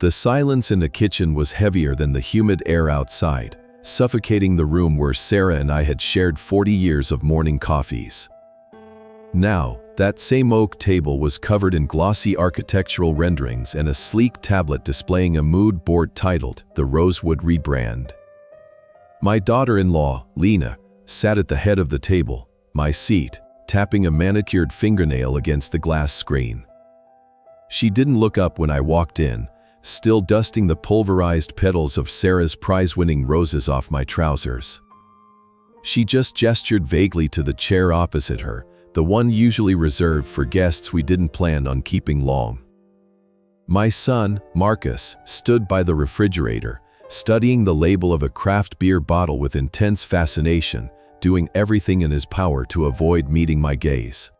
The silence in the kitchen was heavier than the humid air outside, suffocating the room where Sarah and I had shared 40 years of morning coffees. Now, that same oak table was covered in glossy architectural renderings and a sleek tablet displaying a mood board titled The Rosewood Rebrand. My daughter-in-law, Lena, sat at the head of the table, my seat, tapping a manicured fingernail against the glass screen. She didn't look up when I walked in, still dusting the pulverized petals of Sarah's prize-winning roses off my trousers. She just gestured vaguely to the chair opposite her, the one usually reserved for guests we didn't plan on keeping long. My son, Marcus, stood by the refrigerator, studying the label of a craft beer bottle with intense fascination, doing everything in his power to avoid meeting my gaze.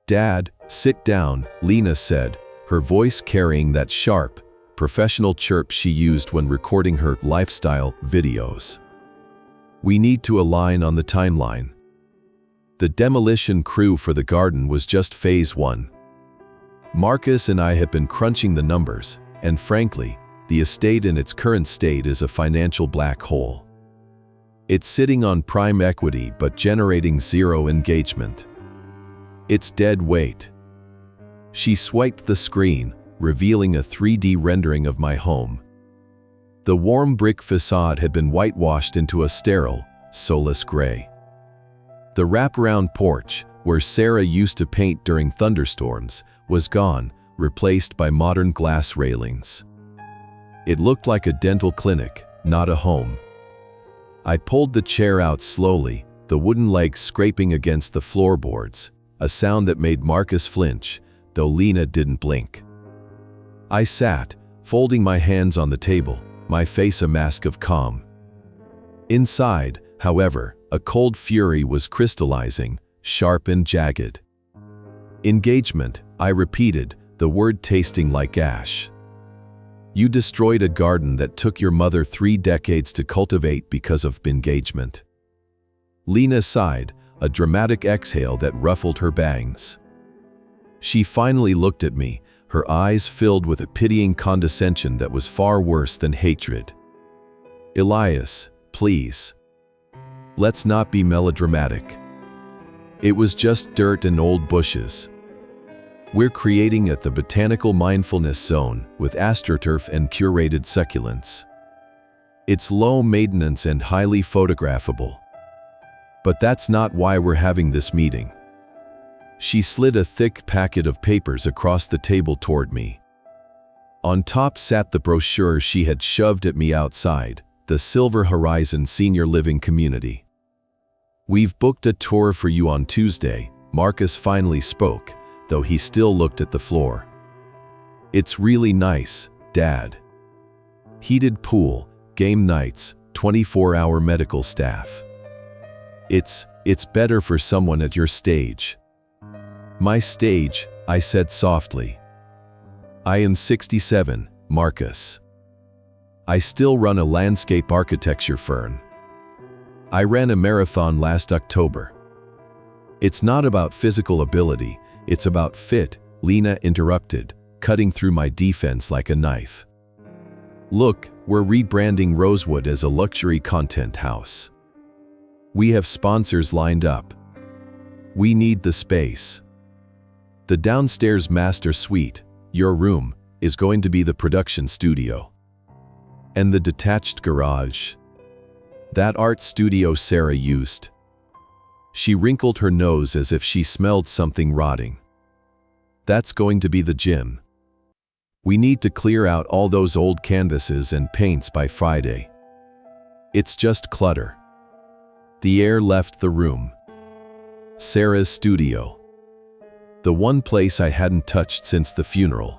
"Dad, sit down," Lena said, her voice carrying that sharp, professional chirp she used when recording her lifestyle videos. "We need to align on the timeline." The demolition crew for the garden was just phase 1. Marcus and I have been crunching the numbers, and frankly, the estate in its current state is a financial black hole. It's sitting on prime equity but generating zero engagement. It's dead weight. She swiped the screen, revealing a 3D rendering of my home. The warm brick facade had been whitewashed into a sterile, soulless gray. The wraparound porch, where Sarah used to paint during thunderstorms, was gone, replaced by modern glass railings. It looked like a dental clinic, not a home. I pulled the chair out slowly, the wooden legs scraping against the floorboards, a sound that made Marcus flinch, though Lena didn't blink. I sat, folding my hands on the table, my face a mask of calm. Inside, however, a cold fury was crystallizing, sharp and jagged. "Engagement," I repeated, the word tasting like ash. "You destroyed a garden that took your mother 3 decades to cultivate because of engagement." Lena sighed, a dramatic exhale that ruffled her bangs. She finally looked at me, her eyes filled with a pitying condescension that was far worse than hatred. "Elias, please. Let's not be melodramatic. It was just dirt and old bushes. We're creating at the Botanical Mindfulness Zone with astroturf and curated succulents. It's low maintenance and highly photographable. But that's not why we're having this meeting." She slid a thick packet of papers across the table toward me. On top sat the brochure she had shoved at me outside, the Silver Horizon Senior Living Community. "We've booked a tour for you on Tuesday," Marcus finally spoke, though he still looked at the floor. "It's really nice, Dad. Heated pool, game nights, 24-hour medical staff. It's better for someone at your stage." "My stage," I said softly. "I am 67, Marcus. I still run a landscape architecture firm. I ran a marathon last October." "It's not about physical ability, it's about fit," Lena interrupted, cutting through my defense like a knife. "Look, we're rebranding Rosewood as a luxury content house. We have sponsors lined up. We need the space. The downstairs master suite, your room, is going to be the production studio. And the detached garage. That art studio Sarah used." She wrinkled her nose as if she smelled something rotting. "That's going to be the gym. We need to clear out all those old canvases and paints by Friday. It's just clutter." The air left the room. Sarah's studio. The one place I hadn't touched since the funeral.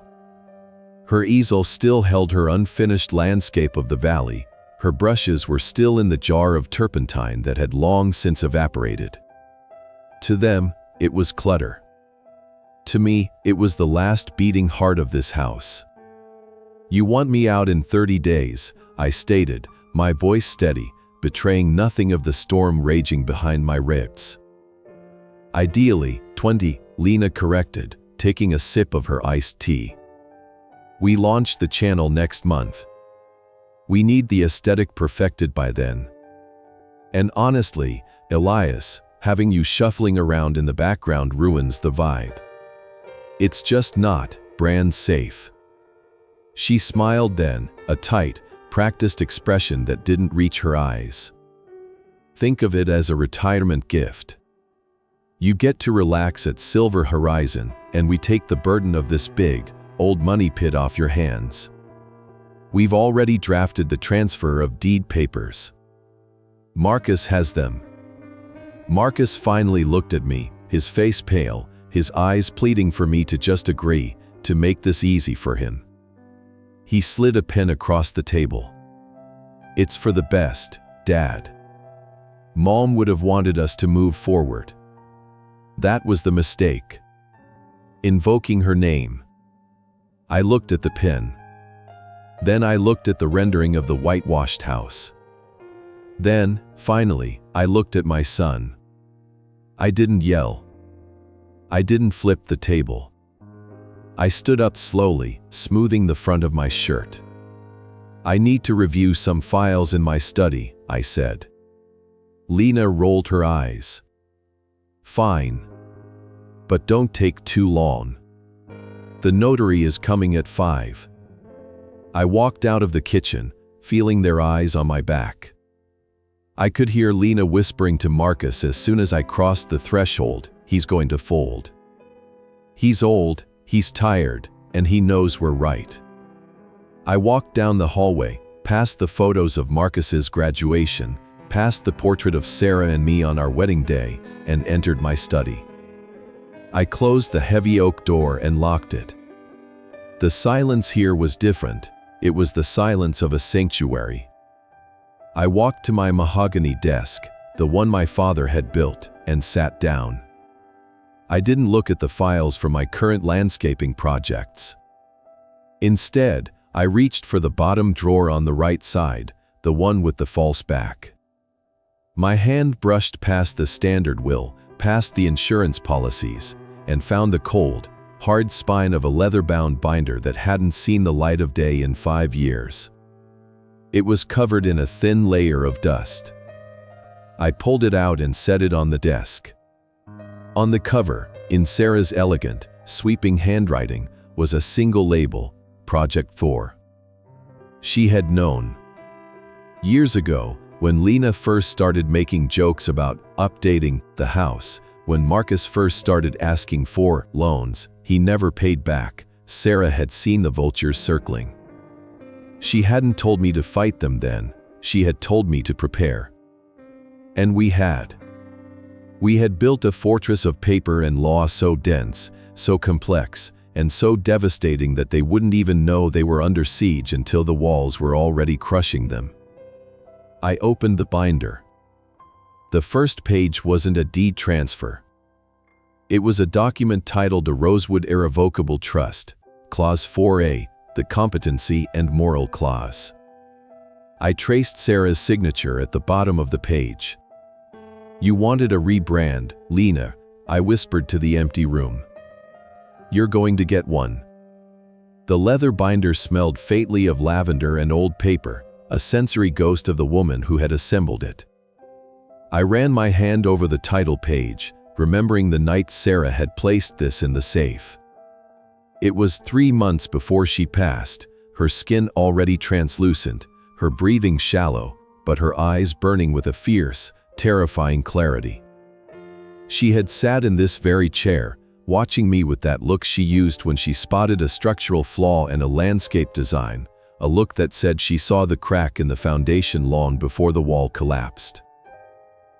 Her easel still held her unfinished landscape of the valley. Her brushes were still in the jar of turpentine that had long since evaporated. To them, it was clutter. To me, it was the last beating heart of this house. "You want me out in 30 days, I stated, my voice steady, betraying nothing of the storm raging behind my ribs. "Ideally, 20, Lena corrected, taking a sip of her iced tea. We launch the channel next month. We need the aesthetic perfected by then. And honestly, Elias, having you shuffling around in the background ruins the vibe. It's just not brand safe." She smiled then, a tight, practiced expression that didn't reach her eyes. "Think of it as a retirement gift. You get to relax at Silver Horizon, and we take the burden of this big, old money pit off your hands. We've already drafted the transfer of deed papers. Marcus has them." Marcus finally looked at me, his face pale, his eyes pleading for me to just agree, to make this easy for him. He slid a pen across the table. "It's for the best, Dad. Mom would have wanted us to move forward. That was the mistake. Invoking her name." I looked at the pen. Then I looked at the rendering of the whitewashed house. Then, finally, I looked at my son. I didn't yell. I didn't flip the table. I stood up slowly, smoothing the front of my shirt. "I need to review some files in my study," I said. Lena rolled her eyes. "Fine. But don't take too long. The notary is coming at 5. I walked out of the kitchen, feeling their eyes on my back. I could hear Lena whispering to Marcus as soon as I crossed the threshold, "He's going to fold. He's old, he's tired, and he knows we're right." I walked down the hallway, past the photos of Marcus's graduation, past the portrait of Sarah and me on our wedding day, and entered my study. I closed the heavy oak door and locked it. The silence here was different. It was the silence of a sanctuary. I walked to my mahogany desk, the one my father had built, and sat down. I didn't look at the files for my current landscaping projects. Instead, I reached for the bottom drawer on the right side, the one with the false back. My hand brushed past the standard will, past the insurance policies, and found the cold, hard spine of a leather-bound binder that hadn't seen the light of day in 5 years. It was covered in a thin layer of dust. I pulled it out and set it on the desk. On the cover, in Sarah's elegant, sweeping handwriting, was a single label, Project 4. She had known. Years ago, when Lena first started making jokes about updating the house, when Marcus first started asking for loans he never paid back, Sarah had seen the vultures circling. She hadn't told me to fight them then, she had told me to prepare. And we had. We had built a fortress of paper and law so dense, so complex, and so devastating that they wouldn't even know they were under siege until the walls were already crushing them. I opened the binder. The first page wasn't a deed transfer. It was a document titled a Rosewood Irrevocable Trust, Clause 4A, the Competency and Moral Clause. I traced Sarah's signature at the bottom of the page. "You wanted a rebrand, Lena," I whispered to the empty room. "You're going to get one." The leather binder smelled faintly of lavender and old paper, a sensory ghost of the woman who had assembled it. I ran my hand over the title page, remembering the night Sarah had placed this in the safe. It was 3 months before she passed, her skin already translucent, her breathing shallow, but her eyes burning with a fierce, terrifying clarity. She had sat in this very chair, watching me with that look she used when she spotted a structural flaw in a landscape design, a look that said she saw the crack in the foundation long before the wall collapsed.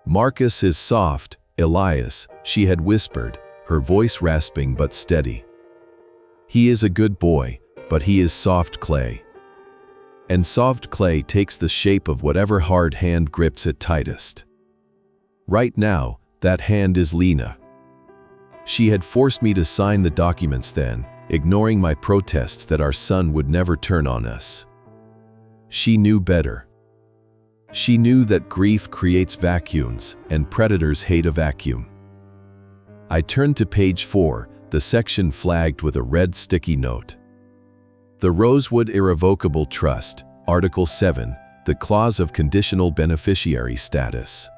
"Marcus is soft, Elias," she had whispered, her voice rasping but steady. "He is a good boy, but he is soft clay. And soft clay takes the shape of whatever hard hand grips it tightest. Right now, that hand is Lena." She had forced me to sign the documents then, ignoring my protests that our son would never turn on us. She knew better. She knew that grief creates vacuums, and predators hate a vacuum. I turned to page 4, the section flagged with a red sticky note. The Rosewood Irrevocable Trust, Article 7, the clause of conditional beneficiary status.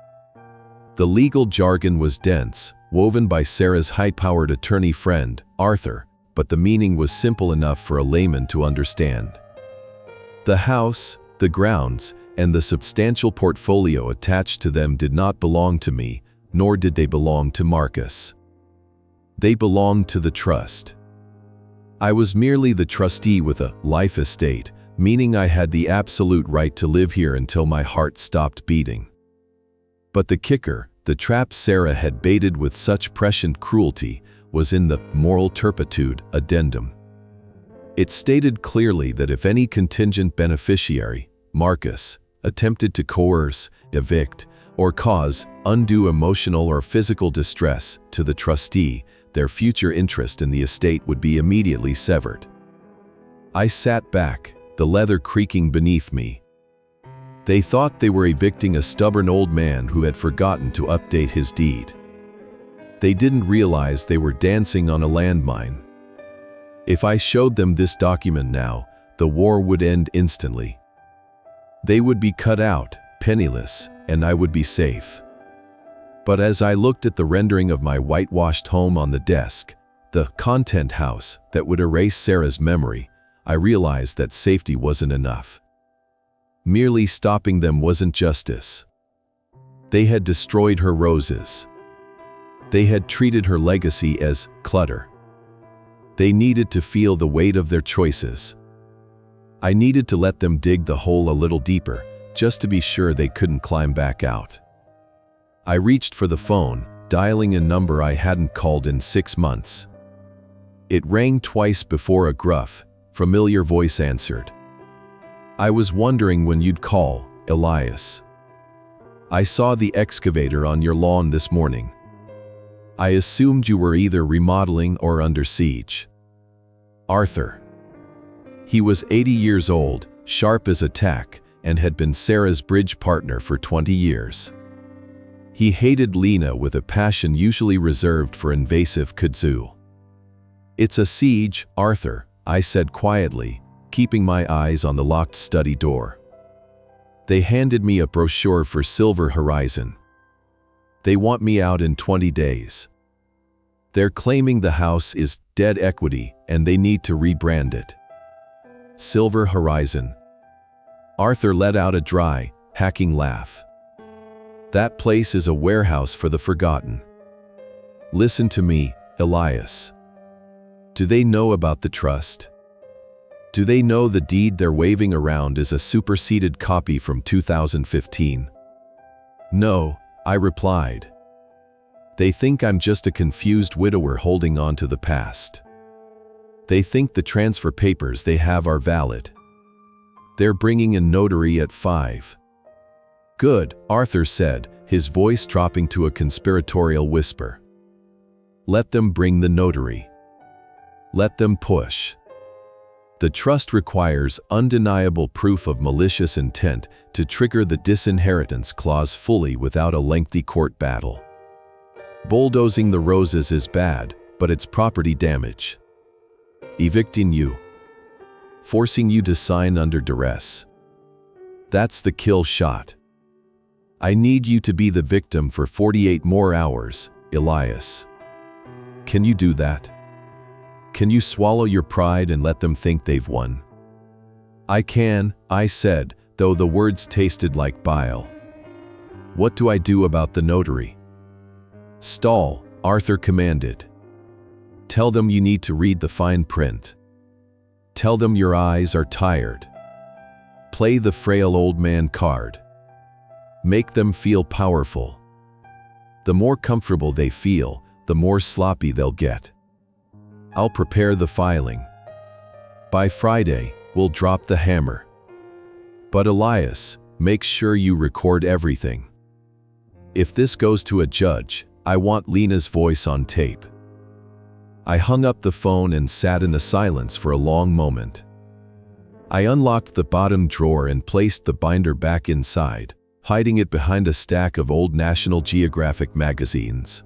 The legal jargon was dense, woven by Sarah's high-powered attorney friend, Arthur, but the meaning was simple enough for a layman to understand. The house, the grounds, and the substantial portfolio attached to them did not belong to me, nor did they belong to Marcus. They belonged to the trust. I was merely the trustee with a life estate, meaning I had the absolute right to live here until my heart stopped beating. But the kicker, the trap Sarah had baited with such prescient cruelty, was in the moral turpitude addendum. It stated clearly that if any contingent beneficiary, Marcus, attempted to coerce, evict, or cause undue emotional or physical distress to the trustee, their future interest in the estate would be immediately severed. I sat back, the leather creaking beneath me. They thought they were evicting a stubborn old man who had forgotten to update his deed. They didn't realize they were dancing on a landmine. If I showed them this document now, the war would end instantly. They would be cut out, penniless, and I would be safe. But as I looked at the rendering of my whitewashed home on the desk, the content house that would erase Sarah's memory, I realized that safety wasn't enough. Merely stopping them wasn't justice. They had destroyed her roses. They had treated her legacy as clutter. They needed to feel the weight of their choices. I needed to let them dig the hole a little deeper, just to be sure they couldn't climb back out. I reached for the phone, dialing a number I hadn't called in 6 months. It rang twice before a gruff, familiar voice answered. "I was wondering when you'd call, Elias. I saw the excavator on your lawn this morning. I assumed you were either remodeling or under siege. Arthur." He was 80 years old, sharp as a tack, and had been Sarah's bridge partner for 20 years. He hated Lena with a passion usually reserved for invasive kudzu. "It's a siege, Arthur," I said quietly, keeping my eyes on the locked study door. They handed me a brochure for Silver Horizon. They want me out in 20 days. They're claiming the house is dead equity and they need to rebrand it. Silver Horizon. Arthur let out a dry, hacking laugh. That place is a warehouse for the forgotten. Listen to me, Elias. Do they know about the trust? Do they know the deed they're waving around is a superseded copy from 2015? No, I replied. They think I'm just a confused widower holding on to the past. They think the transfer papers they have are valid. They're bringing a notary at 5. Good, Arthur said, his voice dropping to a conspiratorial whisper. Let them bring the notary. Let them push. The trust requires undeniable proof of malicious intent to trigger the disinheritance clause fully without a lengthy court battle. Bulldozing the roses is bad, but it's property damage. Evicting you. Forcing you to sign under duress. That's the kill shot. I need you to be the victim for 48 more hours, Elias. Can you do that? Can you swallow your pride and let them think they've won? I can, I said, though the words tasted like bile. What do I do about the notary? Stall, Arthur commanded. Tell them you need to read the fine print. Tell them your eyes are tired. Play the frail old man card. Make them feel powerful. The more comfortable they feel, the more sloppy they'll get. I'll prepare the filing. By Friday, we'll drop the hammer. But Elias, make sure you record everything. If this goes to a judge, I want Lena's voice on tape. I hung up the phone and sat in the silence for a long moment. I unlocked the bottom drawer and placed the binder back inside, hiding it behind a stack of old National Geographic magazines.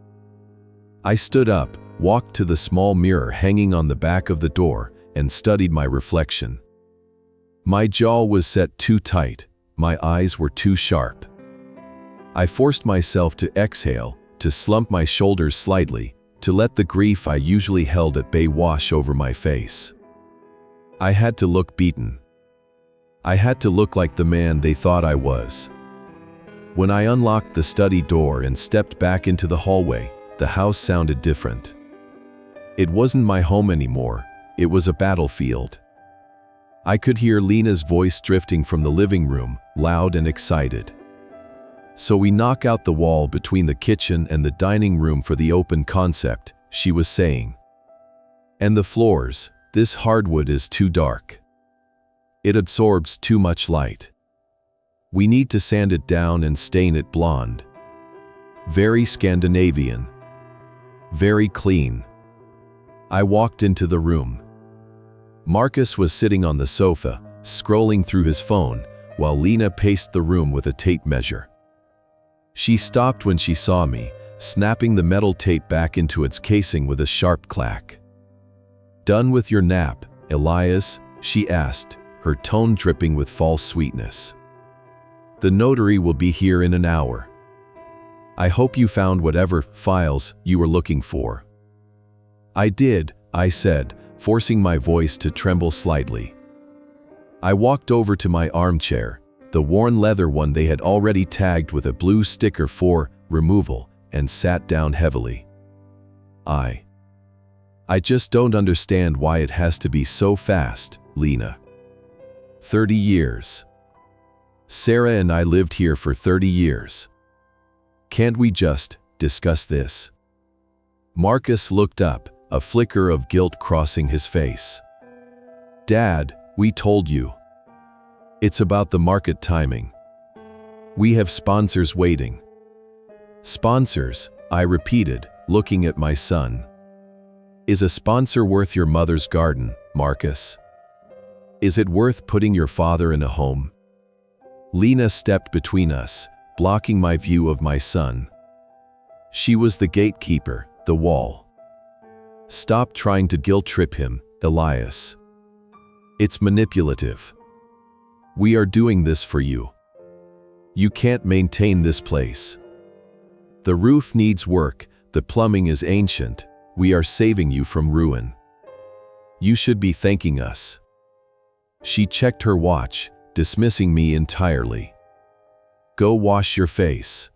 I stood up, walked to the small mirror hanging on the back of the door, and studied my reflection. My jaw was set too tight, my eyes were too sharp. I forced myself to exhale, to slump my shoulders slightly, to let the grief I usually held at bay wash over my face. I had to look beaten. I had to look like the man they thought I was. When I unlocked the study door and stepped back into the hallway, the house sounded different. It wasn't my home anymore, it was a battlefield. I could hear Lena's voice drifting from the living room, loud and excited. "So we knock out the wall between the kitchen and the dining room for the open concept," she was saying. "And the floors, this hardwood is too dark. It absorbs too much light. We need to sand it down and stain it blonde. Very Scandinavian. Very clean." I walked into the room. Marcus was sitting on the sofa, scrolling through his phone, while Lena paced the room with a tape measure. She stopped when she saw me, snapping the metal tape back into its casing with a sharp clack. "Done with your nap, Elias?" she asked, her tone dripping with false sweetness. "The notary will be here in an hour. I hope you found whatever files you were looking for." "I did," I said, forcing my voice to tremble slightly. I walked over to my armchair, the worn leather one they had already tagged with a blue sticker for removal, and sat down heavily. I just don't understand why it has to be so fast, Lena. 30 years. Sarah and I lived here for 30 years. Can't we just discuss this?" Marcus looked up, a flicker of guilt crossing his face. "Dad, we told you. It's about the market timing. We have sponsors waiting." "Sponsors," I repeated, looking at my son. "Is a sponsor worth your mother's garden, Marcus? Is it worth putting your father in a home?" Lena stepped between us, blocking my view of my son. She was the gatekeeper, the wall. "Stop trying to guilt-trip him, Elias. It's manipulative. We are doing this for you. You can't maintain this place. The roof needs work, the plumbing is ancient, we are saving you from ruin. You should be thanking us." She checked her watch, dismissing me entirely. "Go wash your face.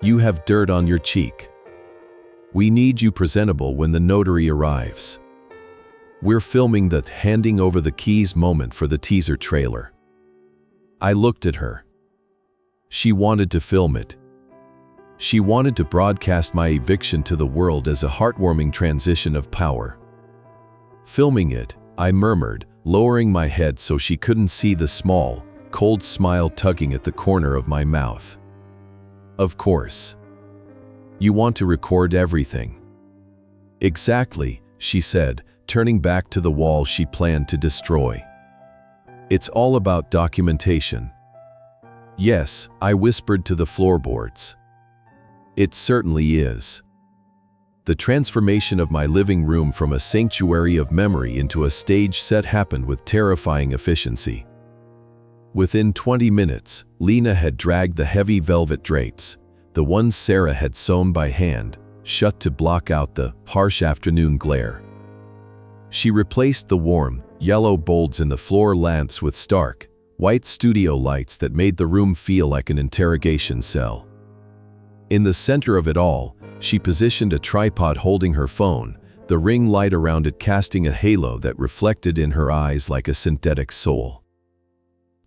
You have dirt on your cheek. We need you presentable when the notary arrives. We're filming the handing over the keys moment for the teaser trailer." I looked at her. She wanted to film it. She wanted to broadcast my eviction to the world as a heartwarming transition of power. "Filming it," I murmured, lowering my head so she couldn't see the small, cold smile tugging at the corner of my mouth. "Of course. You want to record everything." "Exactly," she said, turning back to the wall she planned to destroy. "It's all about documentation." "Yes," I whispered to the floorboards. "It certainly is." The transformation of my living room from a sanctuary of memory into a stage set happened with terrifying efficiency. Within 20 minutes, Lena had dragged the heavy velvet drapes, the ones Sarah had sewn by hand, shut to block out the harsh afternoon glare. She replaced the warm, yellow bulbs in the floor lamps with stark, white studio lights that made the room feel like an interrogation cell. In the center of it all, she positioned a tripod holding her phone, the ring light around it casting a halo that reflected in her eyes like a synthetic soul.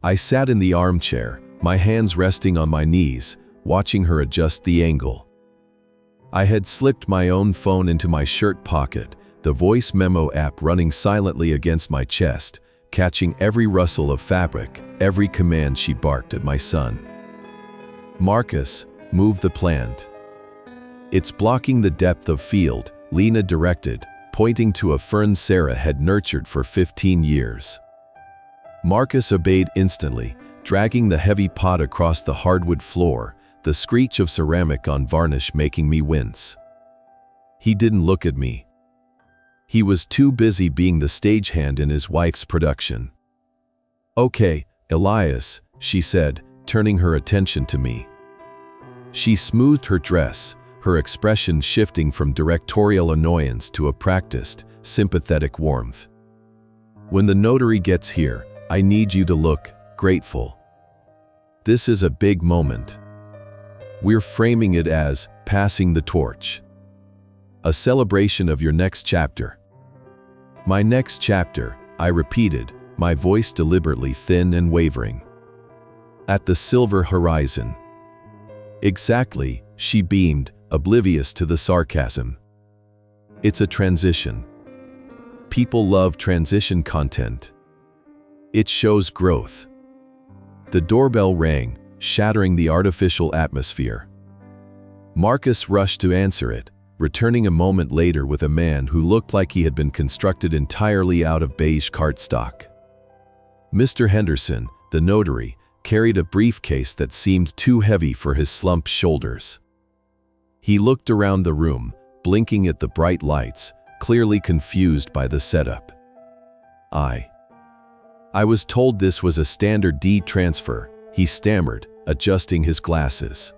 I sat in the armchair, my hands resting on my knees, watching her adjust the angle. I had slipped my own phone into my shirt pocket, the voice memo app running silently against my chest, catching every rustle of fabric, every command she barked at my son. "Marcus, move the plant. It's blocking the depth of field," Lena directed, pointing to a fern Sarah had nurtured for 15 years. Marcus obeyed instantly, dragging the heavy pot across the hardwood floor, the screech of ceramic on varnish making me wince. He didn't look at me. He was too busy being the stagehand in his wife's production. "Okay, Elias," she said, turning her attention to me. She smoothed her dress, her expression shifting from directorial annoyance to a practiced, sympathetic warmth. "When the notary gets here, I need you to look grateful. This is a big moment. We're framing it as passing the torch. A celebration of your next chapter." "My next chapter," I repeated, my voice deliberately thin and wavering. "At the silver horizon." "Exactly," she beamed, oblivious to the sarcasm. "It's a transition. People love transition content. It shows growth." The doorbell rang, shattering the artificial atmosphere. Marcus rushed to answer it, returning a moment later with a man who looked like he had been constructed entirely out of beige cardstock. Mr. Henderson, the notary, carried a briefcase that seemed too heavy for his slumped shoulders. He looked around the room, blinking at the bright lights, clearly confused by the setup. I was told this was a standard deed transfer," he stammered, adjusting his glasses.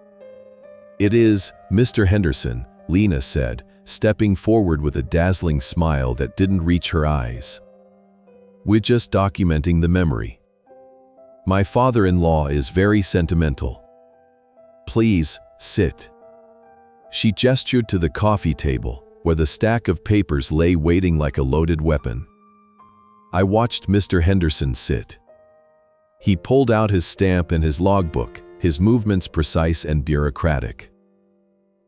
"It is, Mr. Henderson," Lena said, stepping forward with a dazzling smile that didn't reach her eyes. "We're just documenting the memory. My father-in-law is very sentimental. Please, sit." She gestured to the coffee table, where the stack of papers lay waiting like a loaded weapon. I watched Mr. Henderson sit. He pulled out his stamp and his logbook, his movements precise and bureaucratic.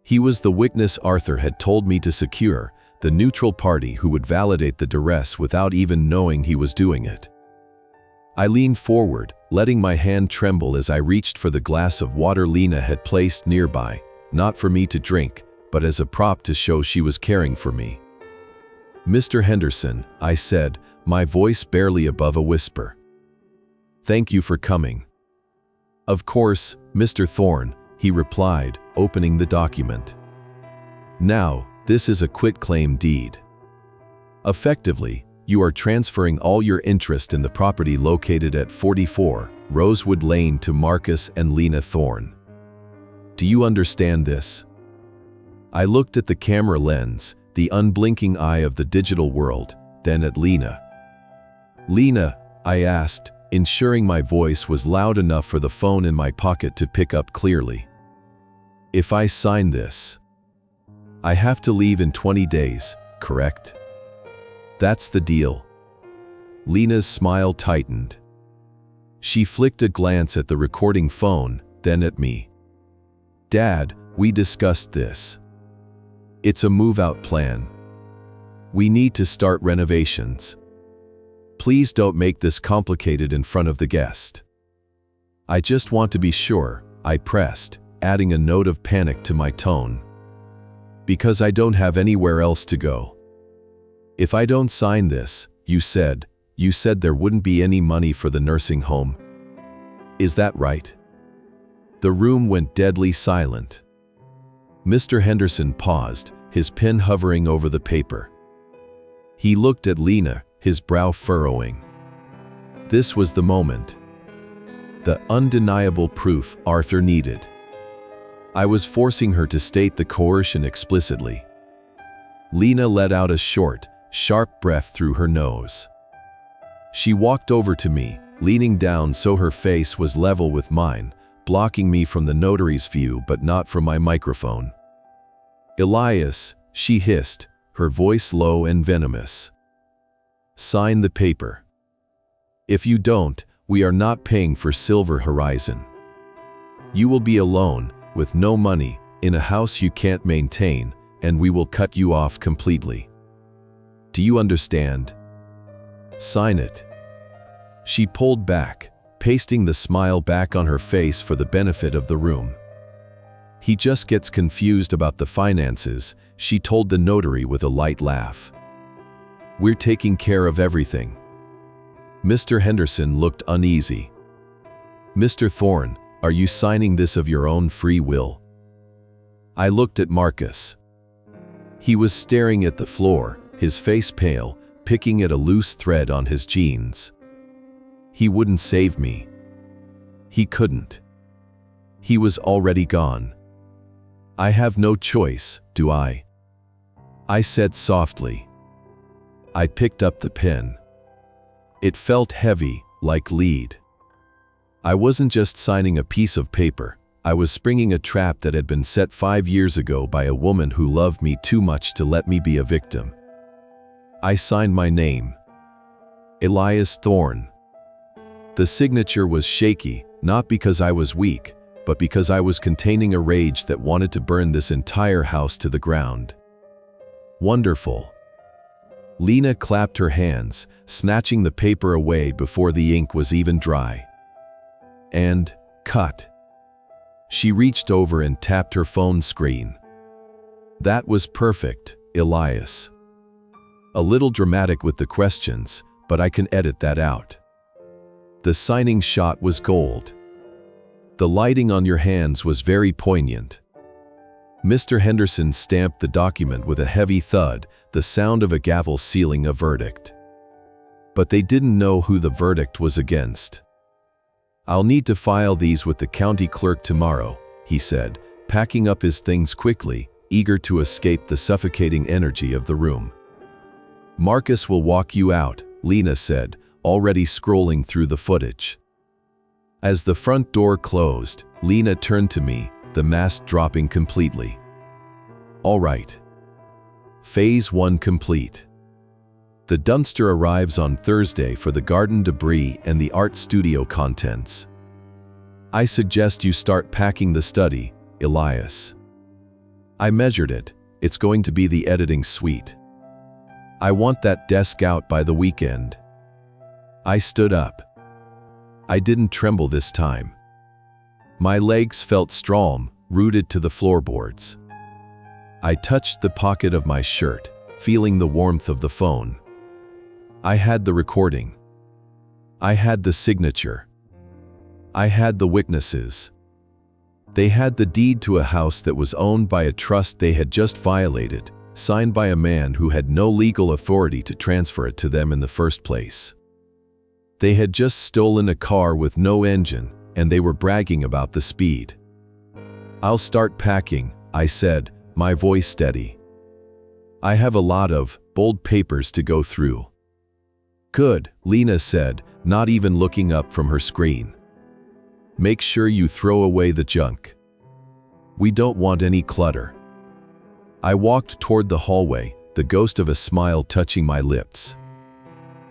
He was the witness Arthur had told me to secure, the neutral party who would validate the duress without even knowing he was doing it. I leaned forward, letting my hand tremble as I reached for the glass of water Lena had placed nearby, not for me to drink, but as a prop to show she was caring for me. "Mr. Henderson," I said, my voice barely above a whisper. "Thank you for coming." "Of course, Mr. Thorne," he replied, opening the document. "Now, this is a quitclaim deed. Effectively, you are transferring all your interest in the property located at 44 Rosewood Lane to Marcus and Lena Thorne. Do you understand this?" I looked at the camera lens, the unblinking eye of the digital world, then at Lena. "Lena," I asked, ensuring my voice was loud enough for the phone in my pocket to pick up clearly. "If I sign this, I have to leave in 20 days, correct?" "That's the deal." Lena's smile tightened. She flicked a glance at the recording phone, then at me. "Dad, we discussed this. It's a move-out plan. We need to start renovations. Please don't make this complicated in front of the guest." "I just want to be sure," I pressed, adding a note of panic to my tone. "Because I don't have anywhere else to go." "If I don't sign this, you said there wouldn't be any money for the nursing home. Is that right?" The room went deadly silent. Mr. Henderson paused, his pen hovering over the paper. He looked at Lena, his brow furrowing. This was the moment. The undeniable proof Arthur needed. I was forcing her to state the coercion explicitly. Lena let out a short, sharp breath through her nose. She walked over to me, leaning down so her face was level with mine, blocking me from the notary's view but not from my microphone. "Elias," she hissed, her voice low and venomous. "Sign the paper. If you don't, we are not paying for Silver Horizon. You will be alone, with no money, in a house you can't maintain, and we will cut you off completely. Do you understand? Sign it." She pulled back, pasting the smile back on her face for the benefit of the room. "He just gets confused about the finances," she told the notary with a light laugh. "We're taking care of everything." Mr. Henderson looked uneasy. "Mr. Thorne, are you signing this of your own free will?" I looked at Marcus. He was staring at the floor, his face pale, picking at a loose thread on his jeans. He wouldn't save me. He couldn't. He was already gone. I have no choice, do I? I said softly. I picked up the pen. It felt heavy, like lead. I wasn't just signing a piece of paper. I was springing a trap that had been set 5 years ago by a woman who loved me too much to let me be a victim. I signed my name. Elias Thorne. The signature was shaky, not because I was weak, but because I was containing a rage that wanted to burn this entire house to the ground. Wonderful. Lena clapped her hands, snatching the paper away before the ink was even dry. And, cut. She reached over and tapped her phone screen. That was perfect, Elias. A little dramatic with the questions, but I can edit that out. The signing shot was gold. The lighting on your hands was very poignant. Mr. Henderson stamped the document with a heavy thud, the sound of a gavel sealing a verdict. But they didn't know who the verdict was against. I'll need to file these with the county clerk tomorrow, he said, packing up his things quickly, eager to escape the suffocating energy of the room. Marcus will walk you out, Lena said, already scrolling through the footage. As the front door closed, Lena turned to me, the mask dropping completely. All right. Phase 1 complete. The dumpster arrives on Thursday for the garden debris and the art studio contents. I suggest you start packing the study, Elias. I measured it. It's going to be the editing suite. I want that desk out by the weekend. I stood up. I didn't tremble this time. My legs felt strong, rooted to the floorboards. I touched the pocket of my shirt, feeling the warmth of the phone. I had the recording. I had the signature. I had the witnesses. They had the deed to a house that was owned by a trust they had just violated, signed by a man who had no legal authority to transfer it to them in the first place. They had just stolen a car with no engine, and they were bragging about the speed. I'll start packing, I said, my voice steady. I have a lot of bold papers to go through. Good, Lena said, not even looking up from her screen. Make sure you throw away the junk. We don't want any clutter. I walked toward the hallway, the ghost of a smile touching my lips.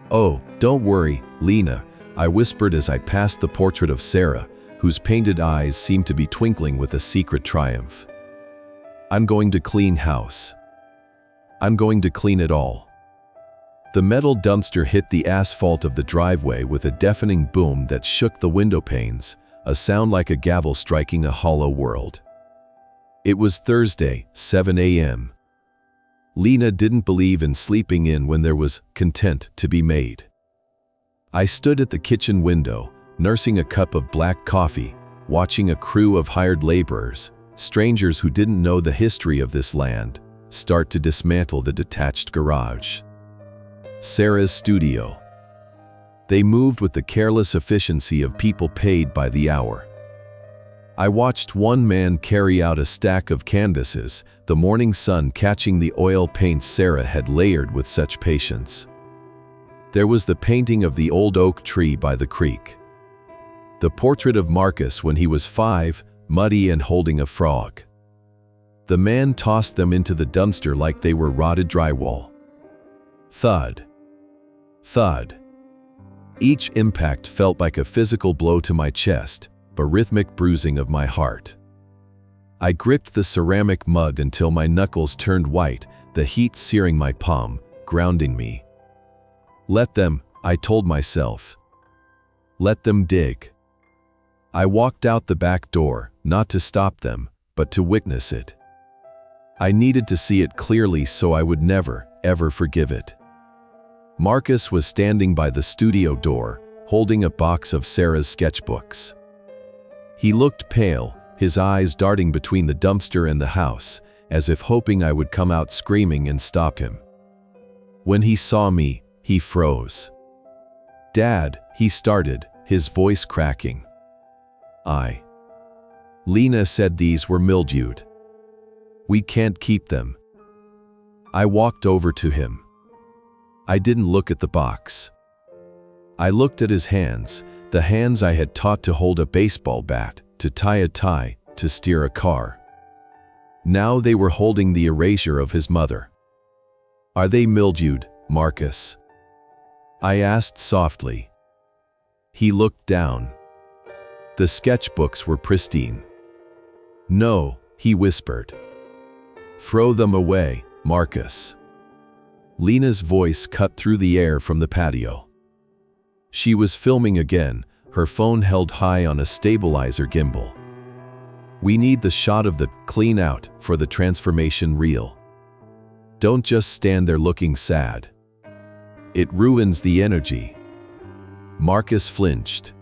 Oh, don't worry, Lena, I whispered as I passed the portrait of Sarah, whose painted eyes seemed to be twinkling with a secret triumph. I'm going to clean house. I'm going to clean it all. The metal dumpster hit the asphalt of the driveway with a deafening boom that shook the window panes, a sound like a gavel striking a hollow world. It was Thursday, 7 a.m. Lena didn't believe in sleeping in when there was content to be made. I stood at the kitchen window, nursing a cup of black coffee, watching a crew of hired laborers, strangers who didn't know the history of this land, start to dismantle the detached garage. Sarah's studio. They moved with the careless efficiency of people paid by the hour. I watched one man carry out a stack of canvases, the morning sun catching the oil paints Sarah had layered with such patience. There was the painting of the old oak tree by the creek. The portrait of Marcus when he was 5, muddy and holding a frog. The man tossed them into the dumpster like they were rotted drywall. Thud. Thud. Each impact felt like a physical blow to my chest, a rhythmic bruising of my heart. I gripped the ceramic mud until my knuckles turned white, the heat searing my palm, grounding me. Let them, I told myself. Let them dig. I walked out the back door, not to stop them, but to witness it. I needed to see it clearly so I would never, ever forgive it. Marcus was standing by the studio door, holding a box of Sarah's sketchbooks. He looked pale, his eyes darting between the dumpster and the house, as if hoping I would come out screaming and stop him. When he saw me, he froze. "Dad," he started, his voice cracking. Lena said these were mildewed. "We can't keep them." I walked over to him. I didn't look at the box. I looked at his hands, the hands I had taught to hold a baseball bat, to tie a tie, to steer a car. Now they were holding the erasure of his mother. "Are they mildewed, Marcus?" I asked softly. He looked down. The sketchbooks were pristine. "No," he whispered. "Throw them away, Marcus." Lena's voice cut through the air from the patio. She was filming again, her phone held high on a stabilizer gimbal. "We need the shot of the clean out for the transformation reel. Don't just stand there looking sad. It ruins the energy." Marcus flinched.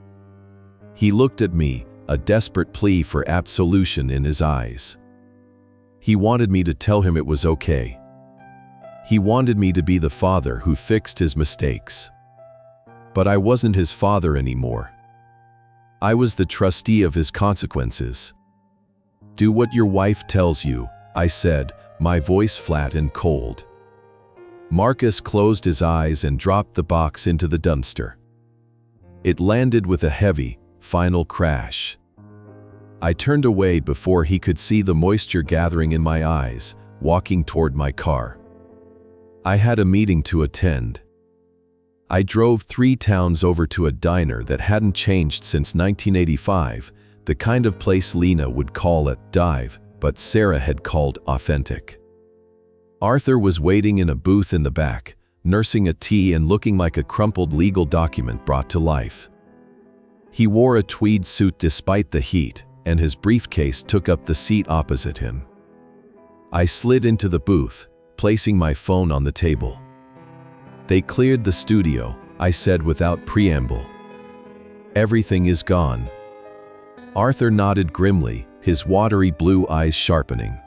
He looked at me, a desperate plea for absolution in his eyes. He wanted me to tell him it was okay. He wanted me to be the father who fixed his mistakes. But I wasn't his father anymore. I was the trustee of his consequences. "Do what your wife tells you," I said, my voice flat and cold. Marcus closed his eyes and dropped the box into the dumpster. It landed with a heavy, final crash. I turned away before he could see the moisture gathering in my eyes, walking toward my car. I had a meeting to attend. I drove 3 towns over to a diner that hadn't changed since 1985, the kind of place Lena would call a dive, but Sarah had called authentic. Arthur was waiting in a booth in the back, nursing a tea and looking like a crumpled legal document brought to life. He wore a tweed suit despite the heat, and his briefcase took up the seat opposite him. I slid into the booth, placing my phone on the table. "They cleared the studio," I said without preamble. "Everything is gone." Arthur nodded grimly, his watery blue eyes sharpening.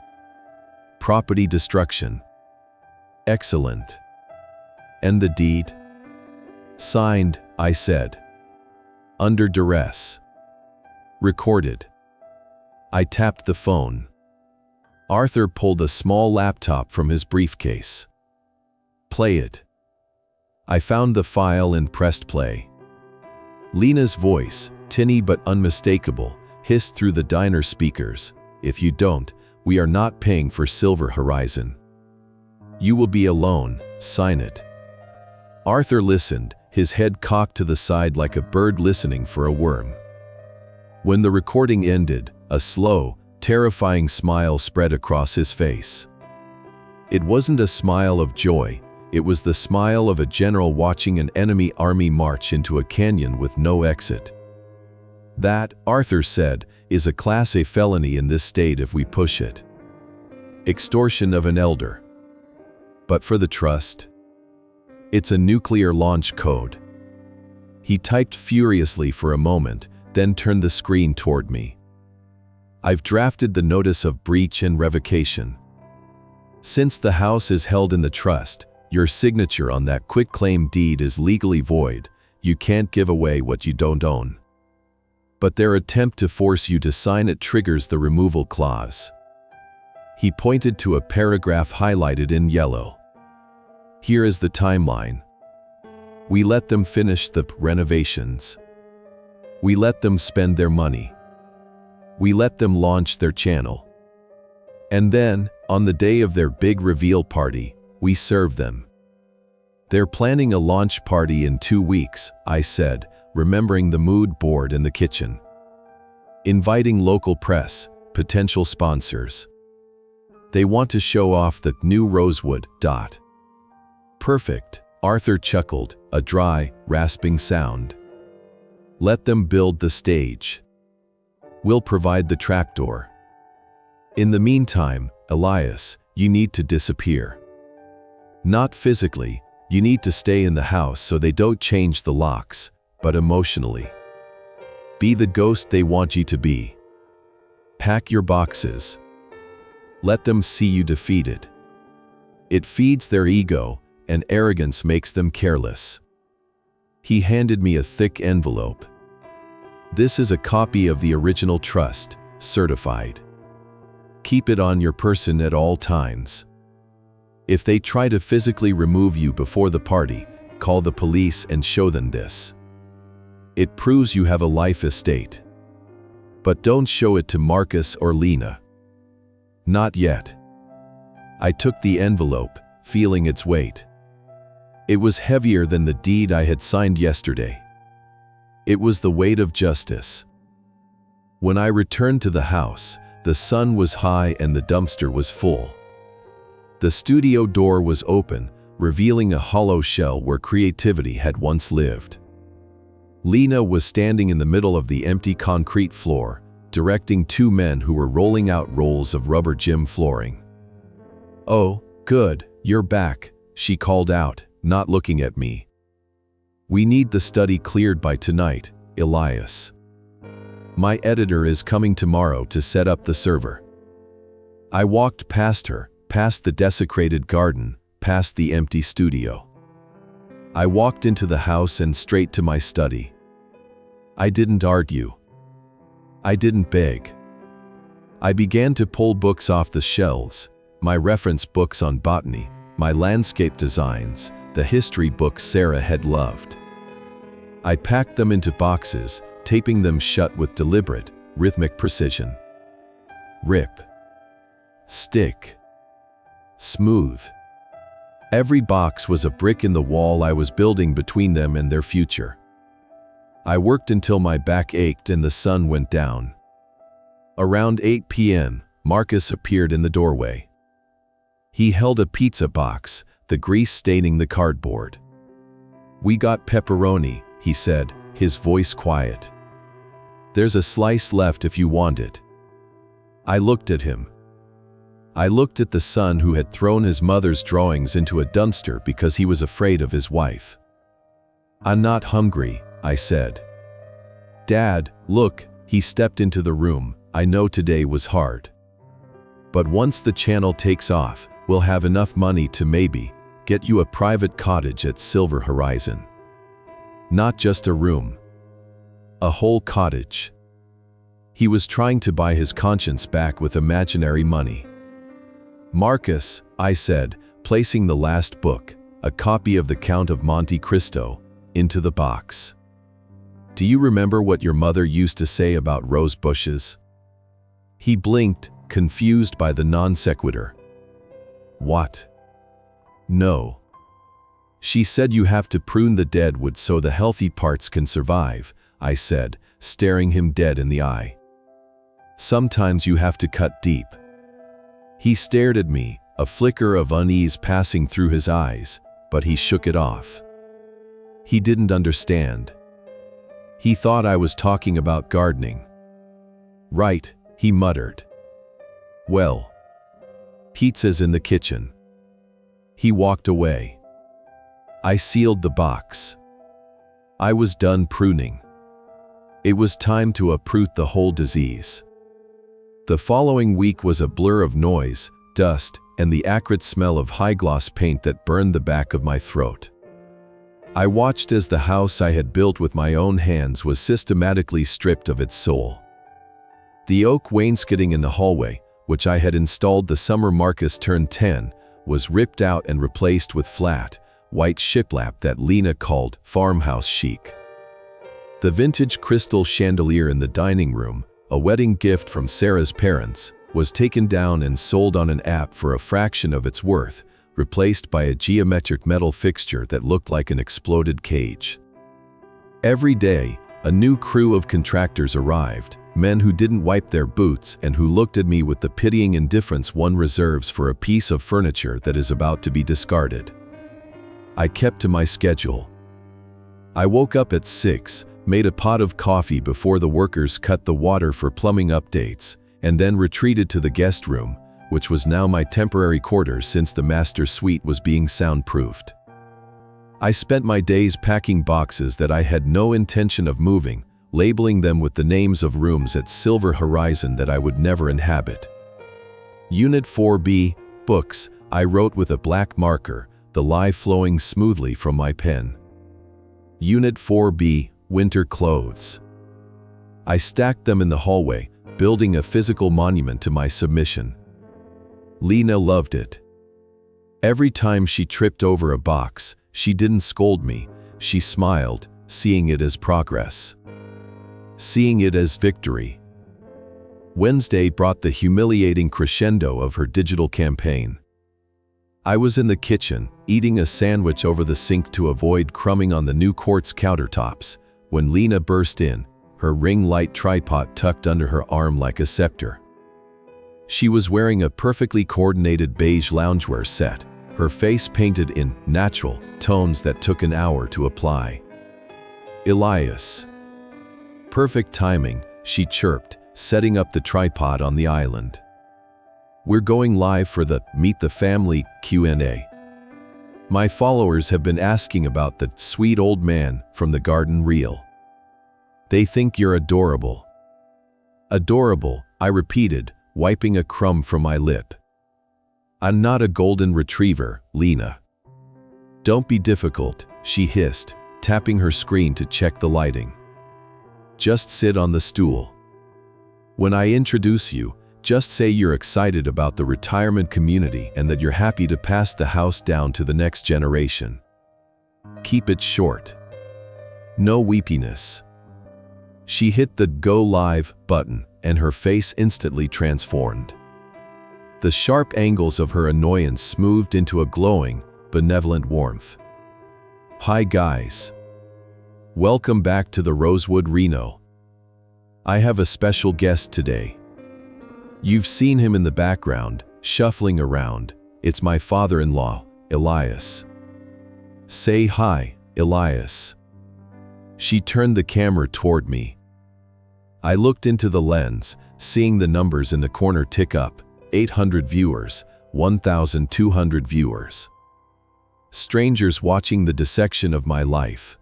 "Property destruction." "Excellent. And the deed?" "Signed," I said. "Under duress." "Recorded." I tapped the phone. Arthur pulled a small laptop from his briefcase. "Play it." I found the file and pressed play. Lena's voice, tinny but unmistakable, hissed through the diner speakers. "If you don't, we are not paying for Silver Horizon. You will be alone, sign it." Arthur listened, his head cocked to the side like a bird listening for a worm. When the recording ended, a slow, terrifying smile spread across his face. It wasn't a smile of joy, it was the smile of a general watching an enemy army march into a canyon with no exit. "That," Arthur said, "is a Class A felony in this state if we push it. Extortion of an elder. But for the trust? It's a nuclear launch code." He typed furiously for a moment, then turned the screen toward me. "I've drafted the notice of breach and revocation. Since the house is held in the trust, your signature on that quitclaim deed is legally void. You can't give away what you don't own. But their attempt to force you to sign it triggers the removal clause." He pointed to a paragraph highlighted in yellow. "Here is the timeline. We let them finish the renovations. We let them spend their money. We let them launch their channel. And then, on the day of their big reveal party, we serve them." "They're planning a launch party in 2 weeks, I said, remembering the mood board in the kitchen. "Inviting local press, potential sponsors. They want to show off the new Rosewood. Perfect," Arthur chuckled, a dry, rasping sound. "Let them build the stage. We'll provide the trapdoor. In the meantime, Elias, you need to disappear. Not physically, you need to stay in the house so they don't change the locks, but emotionally. Be the ghost they want you to be. Pack your boxes. Let them see you defeated. It feeds their ego, and arrogance makes them careless. He handed me a thick envelope. This is a copy of the original trust, certified. Keep it on your person at all times. If they try to physically remove you before the party, call the police and show them this. It proves you have a life estate. But don't show it to Marcus or Lena. Not yet. I took the envelope, feeling its weight. It was heavier than the deed I had signed yesterday. It was the weight of justice. When I returned to the house, the sun was high and the dumpster was full. The studio door was open, revealing a hollow shell where creativity had once lived. Lena was standing in the middle of the empty concrete floor, directing two men who were rolling out rolls of rubber gym flooring. "Oh, good, you're back," she called out, not looking at me. "We need the study cleared by tonight, Elias. My editor is coming tomorrow to set up the server." I walked past her, past the desecrated garden, past the empty studio. I walked into the house and straight to my study. I didn't argue. I didn't beg. I began to pull books off the shelves, my reference books on botany, my landscape designs, the history books Sarah had loved. I packed them into boxes, taping them shut with deliberate, rhythmic precision. Rip. Stick. Smooth. Every box was a brick in the wall I was building between them and their future. I worked until my back ached and the sun went down. Around 8 p.m., Marcus appeared in the doorway. He held a pizza box, the grease staining the cardboard. "We got pepperoni," he said, his voice quiet. "There's a slice left if you want it." I looked at him. I looked at the son who had thrown his mother's drawings into a dumpster because he was afraid of his wife. "I'm not hungry," I said. "Dad, look," he stepped into the room. "I know today was hard. But once the channel takes off, we'll have enough money to maybe get you a private cottage at Silver Horizon. Not just a room. A whole cottage." He was trying to buy his conscience back with imaginary money. "Marcus," I said, placing the last book, a copy of The Count of Monte Cristo, into the box. "Do you remember what your mother used to say about rose bushes?" He blinked, confused by the non sequitur. "What?" "No. She said you have to prune the dead wood so the healthy parts can survive," I said, staring him dead in the eye. "Sometimes you have to cut deep." He stared at me, a flicker of unease passing through his eyes, but he shook it off. He didn't understand. He thought I was talking about gardening. "Right," he muttered. "Well, pizza's in the kitchen." He walked away. I sealed the box. I was done pruning. It was time to uproot the whole disease. The following week was a blur of noise, dust, and the acrid smell of high-gloss paint that burned the back of my throat. I watched as the house I had built with my own hands was systematically stripped of its soul. The oak wainscoting in the hallway, which I had installed the summer Marcus turned 10, was ripped out and replaced with flat, white shiplap that Lena called farmhouse chic. The vintage crystal chandelier in the dining room, a wedding gift from Sarah's parents, was taken down and sold on an app for a fraction of its worth, replaced by a geometric metal fixture that looked like an exploded cage. Every day, a new crew of contractors arrived, men who didn't wipe their boots and who looked at me with the pitying indifference one reserves for a piece of furniture that is about to be discarded. I kept to my schedule. I woke up at 6, made a pot of coffee before the workers cut the water for plumbing updates, and then retreated to the guest room, which was now my temporary quarters since the master suite was being soundproofed. I spent my days packing boxes that I had no intention of moving, labeling them with the names of rooms at Silver Horizon that I would never inhabit. Unit 4B, books, I wrote with a black marker, the lie flowing smoothly from my pen. Unit 4B, Winter Clothes. I stacked them in the hallway, building a physical monument to my submission. Lena loved it. Every time she tripped over a box, she didn't scold me, she smiled, seeing it as progress. Seeing it as victory. Wednesday brought the humiliating crescendo of her digital campaign. I was in the kitchen, eating a sandwich over the sink to avoid crumbing on the new quartz countertops, when Lena burst in, her ring light tripod tucked under her arm like a scepter. She was wearing a perfectly coordinated beige loungewear set, her face painted in natural tones that took an hour to apply. Elias. Perfect timing, she chirped, setting up the tripod on the island. We're going live for the Meet the Family Q&A. My followers have been asking about the sweet old man from the garden reel. They think you're adorable. Adorable, I repeated, wiping a crumb from my lip. I'm not a golden retriever, Lena. Don't be difficult, she hissed, tapping her screen to check the lighting. Just sit on the stool. When I introduce you, just say you're excited about the retirement community and that you're happy to pass the house down to the next generation. Keep it short. No weepiness. She hit the Go Live button, and her face instantly transformed. The sharp angles of her annoyance smoothed into a glowing, benevolent warmth. Hi guys. Welcome back to the Rosewood Reno. I have a special guest today. You've seen him in the background, shuffling around. It's my father-in-law, Elias. Say hi, Elias. She turned the camera toward me. I looked into the lens, seeing the numbers in the corner tick up, 800 viewers, 1,200 viewers. Strangers watching the dissection of my life.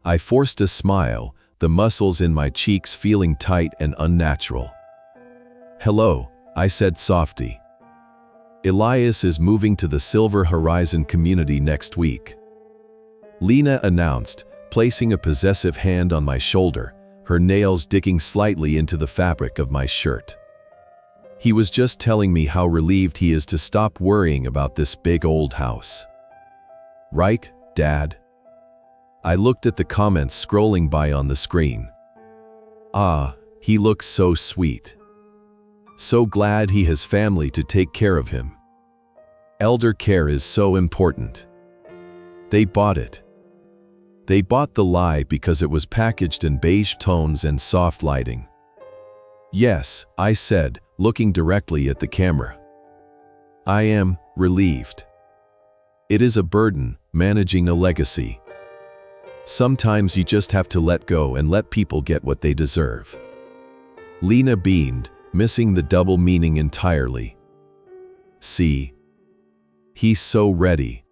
I forced a smile, the muscles in my cheeks feeling tight and unnatural. Hello, I said softly. Elias is moving to the Silver Horizon community next week. Lena announced, placing a possessive hand on my shoulder, her nails digging slightly into the fabric of my shirt. He was just telling me how relieved he is to stop worrying about this big old house. Right, Dad? I looked at the comments scrolling by on the screen. Ah, he looks so sweet. So glad he has family to take care of him. Elder care is so important. They bought it. They bought the lie because it was packaged in beige tones and soft lighting. Yes, I said, looking directly at the camera. I am relieved. It is a burden, managing a legacy. Sometimes you just have to let go and let people get what they deserve. Lena beamed, missing the double meaning entirely. See? He's so ready.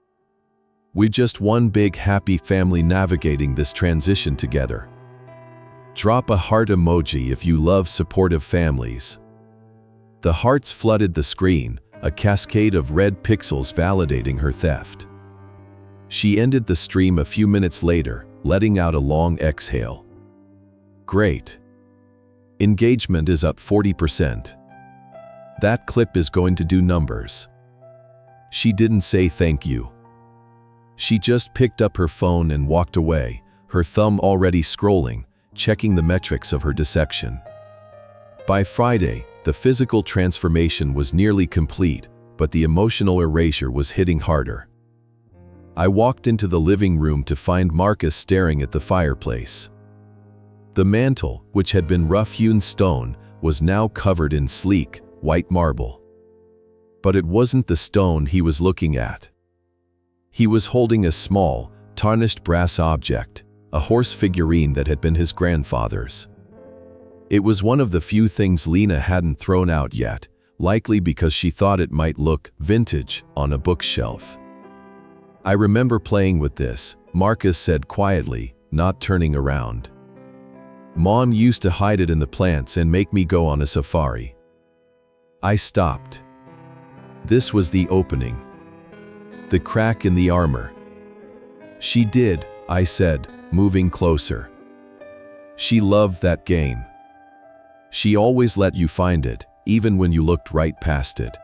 We're just one big happy family navigating this transition together. Drop a heart emoji if you love supportive families. The hearts flooded the screen, a cascade of red pixels validating her theft. She ended the stream a few minutes later, letting out a long exhale. Great. Engagement is up 40%. That clip is going to do numbers. She didn't say thank you. She just picked up her phone and walked away, her thumb already scrolling, checking the metrics of her dissection. By Friday, the physical transformation was nearly complete, but the emotional erasure was hitting harder. I walked into the living room to find Marcus staring at the fireplace. The mantel, which had been rough-hewn stone, was now covered in sleek, white marble. But it wasn't the stone he was looking at. He was holding a small, tarnished brass object, a horse figurine that had been his grandfather's. It was one of the few things Lena hadn't thrown out yet, likely because she thought it might look vintage on a bookshelf. I remember playing with this, Marcus said quietly, not turning around. Mom used to hide it in the plants and make me go on a safari. I stopped. This was the opening. The crack in the armor. She did, I said, moving closer. She loved that game. She always let you find it, even when you looked right past it.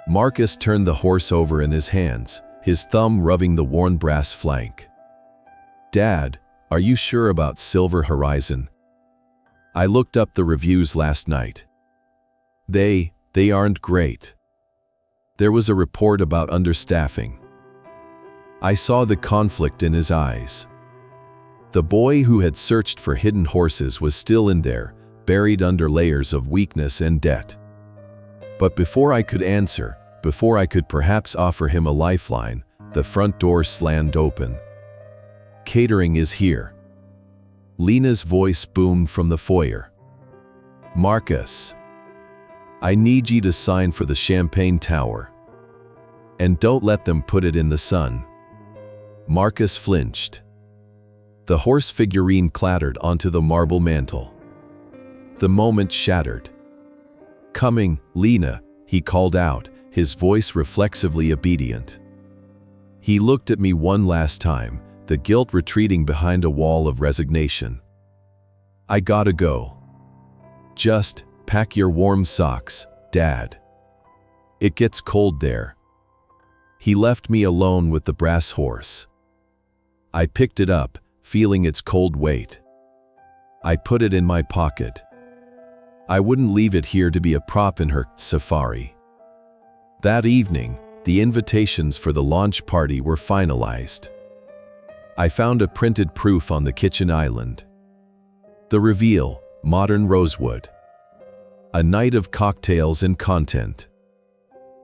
Marcus turned the horse over in his hands, his thumb rubbing the worn brass flank. Dad, are you sure about Silver Horizon? I looked up the reviews last night. They aren't great. There was a report about understaffing. I saw the conflict in his eyes. The boy who had searched for hidden horses was still in there, buried under layers of weakness and debt. But before I could answer, before I could perhaps offer him a lifeline, the front door slammed open. Catering is here. Lena's voice boomed from the foyer. Marcus, I need you to sign for the Champagne Tower. And don't let them put it in the sun. Marcus flinched. The horse figurine clattered onto the marble mantel. The moment shattered. Coming, Lena, he called out, his voice reflexively obedient. He looked at me one last time, the guilt retreating behind a wall of resignation. I gotta go. Just pack your warm socks, Dad. It gets cold there. He left me alone with the brass horse. I picked it up, feeling its cold weight. I put it in my pocket. I wouldn't leave it here to be a prop in her safari. That evening, the invitations for the launch party were finalized. I found a printed proof on the kitchen island. The reveal, Modern Rosewood. A night of cocktails and content.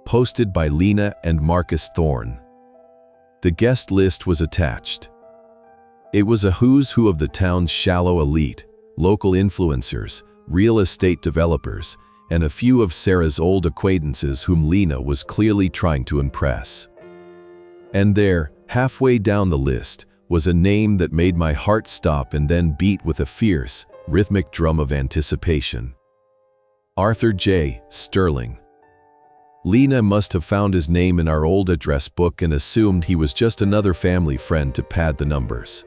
Posted by Lena and Marcus Thorne. The guest list was attached. It was a who's who of the town's shallow elite, local influencers, real estate developers, and a few of Sarah's old acquaintances whom Lena was clearly trying to impress. And there, halfway down the list, was a name that made my heart stop and then beat with a fierce, rhythmic drum of anticipation. Arthur J. Sterling. Lena must have found his name in our old address book and assumed he was just another family friend to pad the numbers.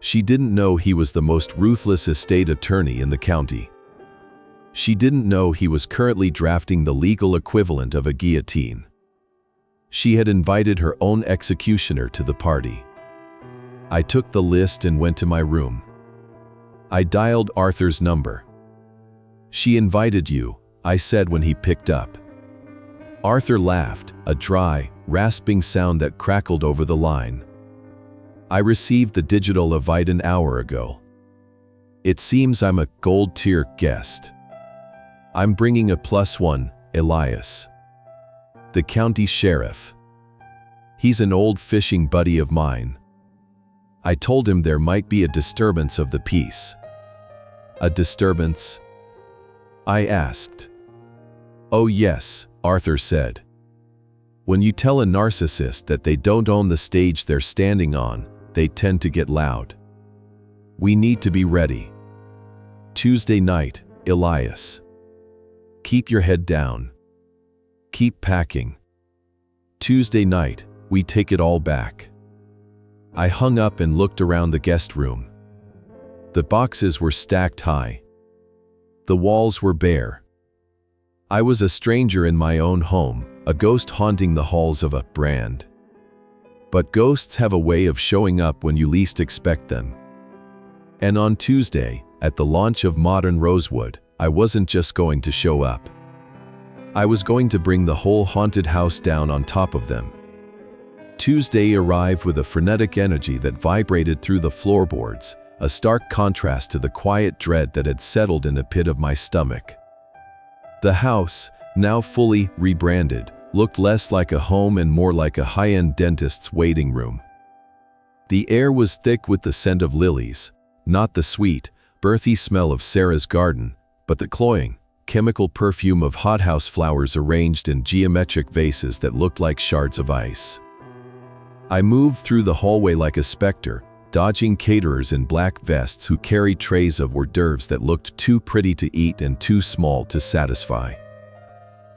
She didn't know he was the most ruthless estate attorney in the county. She didn't know he was currently drafting the legal equivalent of a guillotine. She had invited her own executioner to the party. I took the list and went to my room. I dialed Arthur's number. She invited you, I said when he picked up. Arthur laughed, a dry, rasping sound that crackled over the line. I received the digital invite an hour ago. It seems I'm a gold-tier guest. I'm bringing a +1, Elias. The county sheriff. He's an old fishing buddy of mine. I told him there might be a disturbance of the peace. A disturbance? I asked. Oh yes, Arthur said. When you tell a narcissist that they don't own the stage they're standing on, they tend to get loud. We need to be ready. Tuesday night, Elias. Keep your head down. Keep packing. Tuesday night, we take it all back. I hung up and looked around the guest room. The boxes were stacked high. The walls were bare. I was a stranger in my own home, a ghost haunting the halls of a brand. But ghosts have a way of showing up when you least expect them. And on Tuesday, at the launch of Modern Rosewood, I wasn't just going to show up. I was going to bring the whole haunted house down on top of them. Tuesday arrived with a frenetic energy that vibrated through the floorboards, a stark contrast to the quiet dread that had settled in the pit of my stomach. The house, now fully rebranded, looked less like a home and more like a high-end dentist's waiting room. The air was thick with the scent of lilies, not the sweet, earthy smell of Sarah's garden, but the cloying, chemical perfume of hothouse flowers arranged in geometric vases that looked like shards of ice. I moved through the hallway like a specter, dodging caterers in black vests who carried trays of hors d'oeuvres that looked too pretty to eat and too small to satisfy.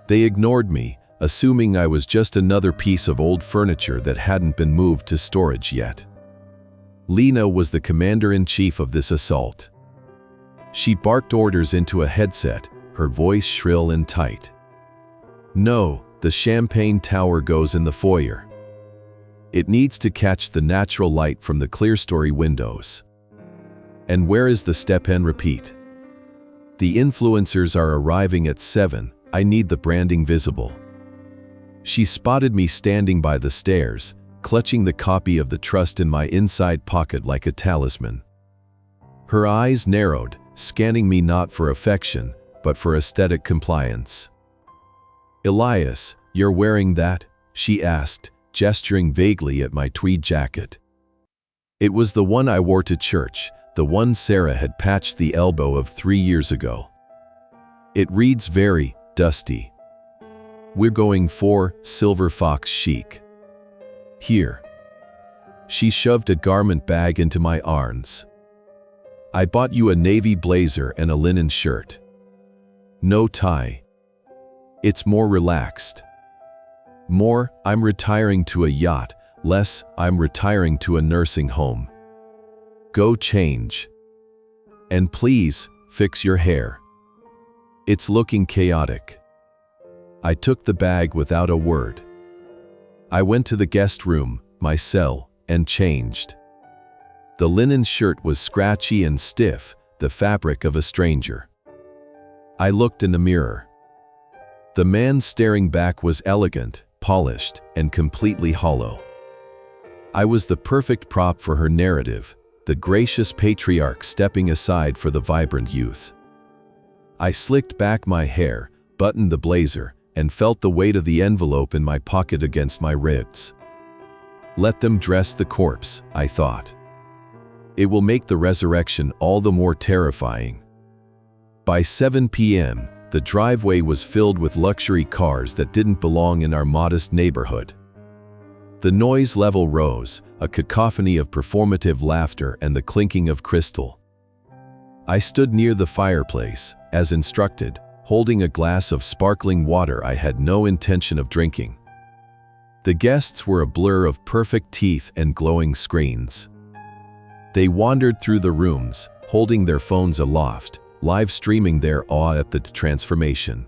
They ignored me, assuming I was just another piece of old furniture that hadn't been moved to storage yet. Lena was the commander-in-chief of this assault. She barked orders into a headset, her voice shrill and tight. "No, the champagne tower goes in the foyer. It needs to catch the natural light from the clerestory windows. And where is the step and repeat? The influencers are arriving at 7, I need the branding visible." She spotted me standing by the stairs, clutching the copy of the trust in my inside pocket like a talisman. Her eyes narrowed, scanning me not for affection, but for aesthetic compliance. "Elias, you're wearing that?" she asked, gesturing vaguely at my tweed jacket. It was the one I wore to church, the one Sarah had patched the elbow of 3 years ago. "It reads very dusty. We're going for silver fox chic. Here." She shoved a garment bag into my arms. "I bought you a navy blazer and a linen shirt. No tie. It's more relaxed. More, I'm retiring to a yacht, less, I'm retiring to a nursing home. Go change. And please, fix your hair. It's looking chaotic." I took the bag without a word. I went to the guest room, my cell, and changed. The linen shirt was scratchy and stiff, the fabric of a stranger. I looked in the mirror. The man staring back was elegant, polished, and completely hollow. I was the perfect prop for her narrative, the gracious patriarch stepping aside for the vibrant youth. I slicked back my hair, buttoned the blazer, and felt the weight of the envelope in my pocket against my ribs. Let them dress the corpse, I thought. It will make the resurrection all the more terrifying. By 7 p.m., the driveway was filled with luxury cars that didn't belong in our modest neighborhood. The noise level rose, a cacophony of performative laughter and the clinking of crystal. I stood near the fireplace, as instructed, holding a glass of sparkling water I had no intention of drinking. The guests were a blur of perfect teeth and glowing screens. They wandered through the rooms, holding their phones aloft, live streaming their awe at the transformation.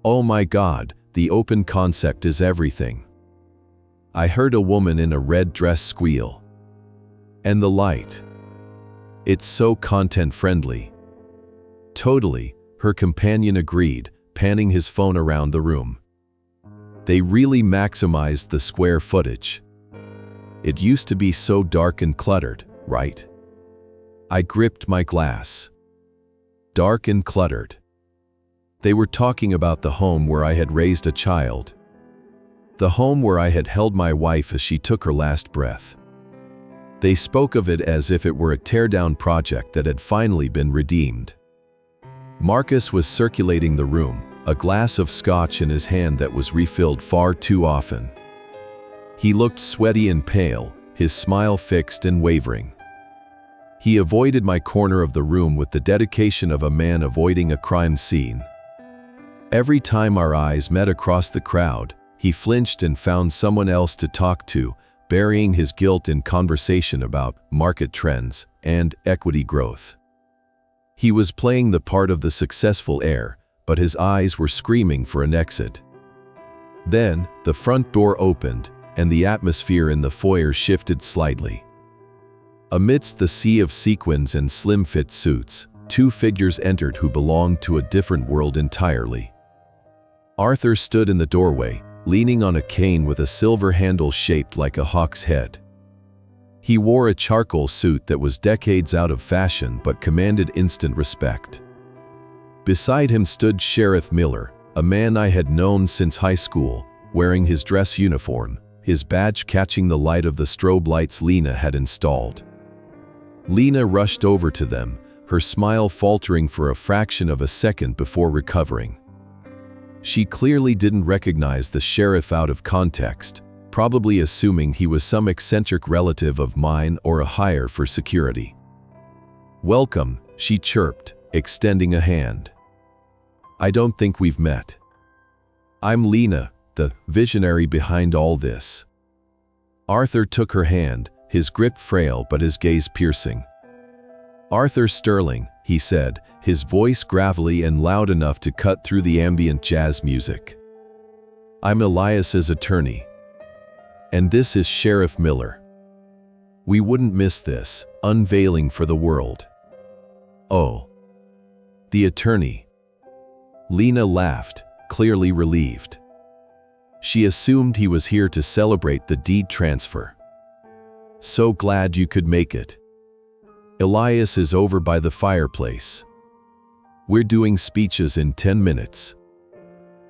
"Oh my God, the open concept is everything." I heard a woman in a red dress squeal. "And the light. It's so content-friendly." "Totally," her companion agreed, panning his phone around the room. "They really maximized the square footage. It used to be so dark and cluttered, right?" I gripped my glass. Dark and cluttered. They were talking about the home where I had raised a child. The home where I had held my wife as she took her last breath. They spoke of it as if it were a teardown project that had finally been redeemed. Marcus was circulating the room, a glass of scotch in his hand that was refilled far too often. He looked sweaty and pale, his smile fixed and wavering. He avoided my corner of the room with the dedication of a man avoiding a crime scene. Every time our eyes met across the crowd, he flinched and found someone else to talk to, burying his guilt in conversation about market trends and equity growth. He was playing the part of the successful heir, but his eyes were screaming for an exit. Then, the front door opened, and the atmosphere in the foyer shifted slightly. Amidst the sea of sequins and slim-fit suits, 2 figures entered who belonged to a different world entirely. Arthur stood in the doorway, leaning on a cane with a silver handle shaped like a hawk's head. He wore a charcoal suit that was decades out of fashion but commanded instant respect. Beside him stood Sheriff Miller, a man I had known since high school, wearing his dress uniform, his badge catching the light of the strobe lights Lena had installed. Lena rushed over to them, her smile faltering for a fraction of a second before recovering. She clearly didn't recognize the sheriff out of context, probably assuming he was some eccentric relative of mine or a hire for security. "Welcome," she chirped, extending a hand. "I don't think we've met." I'm Lena, the visionary behind all this. Arthur took her hand, his grip frail but his gaze piercing. Arthur Sterling, he said, his voice gravelly and loud enough to cut through the ambient jazz music. I'm Elias's attorney. And this is Sheriff Miller. We wouldn't miss this, unveiling for the world. Oh. The attorney. Lena laughed, clearly relieved. She assumed he was here to celebrate the deed transfer. So glad you could make it. Elias is over by the fireplace. We're doing speeches in 10 minutes.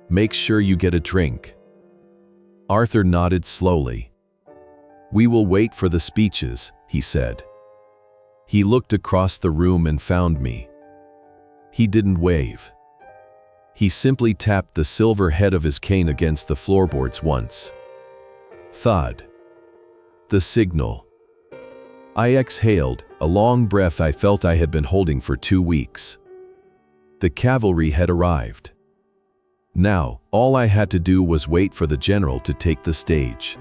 Make sure you get a drink. Arthur nodded slowly. We will wait for the speeches, he said. He looked across the room and found me. He didn't wave. He simply tapped the silver head of his cane against the floorboards once. Thud. The signal. I exhaled, a long breath I felt I had been holding for 2 weeks. The cavalry had arrived. Now, all I had to do was wait for the general to take the stage.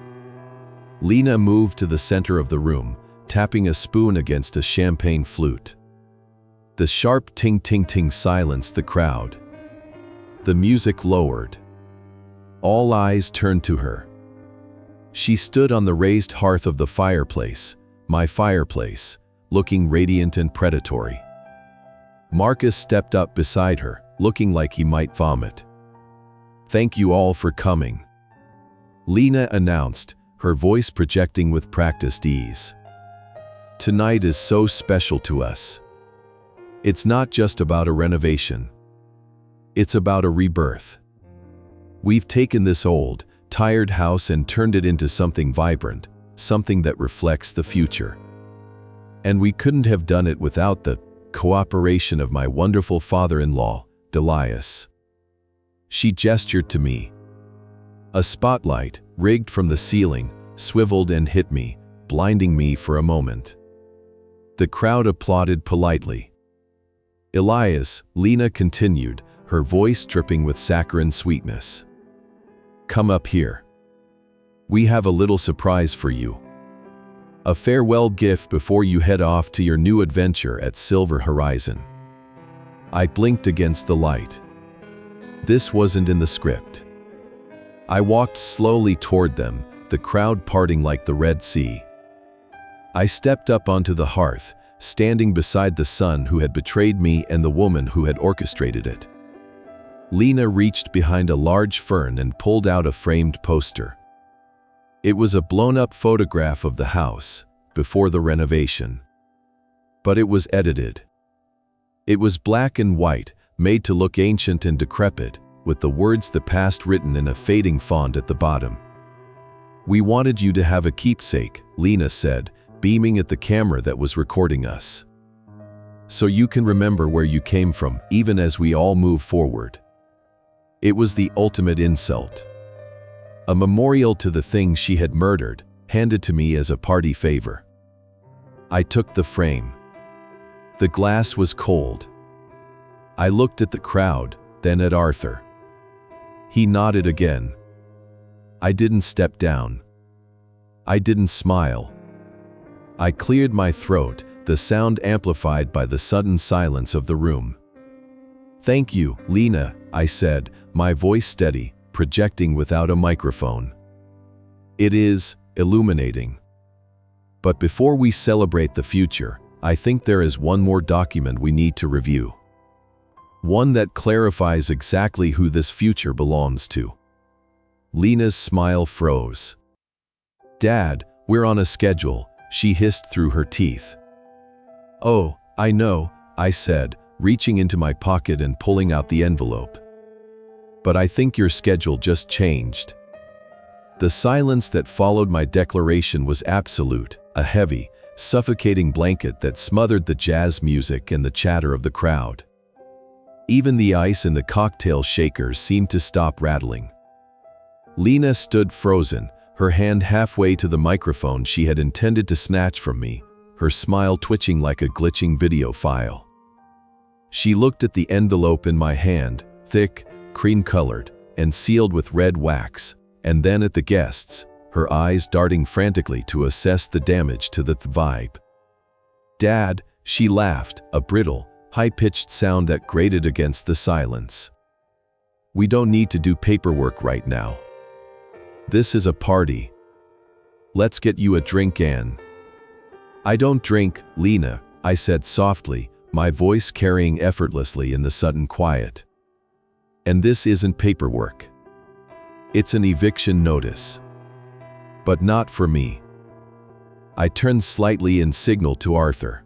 Lena moved to the center of the room, tapping a spoon against a champagne flute. The sharp ting-ting-ting silenced the crowd. The music lowered. All eyes turned to her. She stood on the raised hearth of the fireplace, my fireplace, looking radiant and predatory. Marcus stepped up beside her, looking like he might vomit. Thank you all for coming, Lena announced, her voice projecting with practiced ease. Tonight is so special to us. It's not just about a renovation. It's about a rebirth. We've taken this old, tired house and turned it into something vibrant, something that reflects the future. And we couldn't have done it without the cooperation of my wonderful father-in-law, Elias. She gestured to me. A spotlight, rigged from the ceiling, swiveled and hit me, blinding me for a moment. The crowd applauded politely. Elias, Lena continued, her voice dripping with saccharine sweetness. Come up here. We have a little surprise for you. A farewell gift before you head off to your new adventure at Silver Horizon. I blinked against the light. This wasn't in the script. I walked slowly toward them, the crowd parting like the Red Sea. I stepped up onto the hearth, standing beside the son who had betrayed me and the woman who had orchestrated it. Lena reached behind a large fern and pulled out a framed poster. It was a blown-up photograph of the house, before the renovation. But it was edited. It was black and white, made to look ancient and decrepit, with the words "the past" written in a fading font at the bottom. We wanted you to have a keepsake, Lena said, beaming at the camera that was recording us. So you can remember where you came from, even as we all move forward. It was the ultimate insult. A memorial to the thing she had murdered, handed to me as a party favor. I took the frame. The glass was cold. I looked at the crowd, then at Arthur. He nodded again. I didn't step down. I didn't smile. I cleared my throat, the sound amplified by the sudden silence of the room. Thank you, Lena, I said, my voice steady, projecting without a microphone. It is illuminating. But before we celebrate the future, I think there is one more document we need to review. One that clarifies exactly who this future belongs to. Lena's smile froze. Dad, we're on a schedule, she hissed through her teeth. Oh, I know, I said, reaching into my pocket and pulling out the envelope. But I think your schedule just changed. The silence that followed my declaration was absolute, a heavy, suffocating blanket that smothered the jazz music and the chatter of the crowd. Even the ice in the cocktail shakers seemed to stop rattling. Lena stood frozen, her hand halfway to the microphone she had intended to snatch from me, her smile twitching like a glitching video file. She looked at the envelope in my hand, thick, cream-colored, and sealed with red wax, and then at the guests, her eyes darting frantically to assess the damage to the vibe. "Dad," she laughed, a brittle, high-pitched sound that grated against the silence. "We don't need to do paperwork right now. This is a party. Let's get you a drink, Anne." "I don't drink, Lena," I said softly, my voice carrying effortlessly in the sudden quiet. "And this isn't paperwork. It's an eviction notice. But not for me." I turned slightly in signal to Arthur.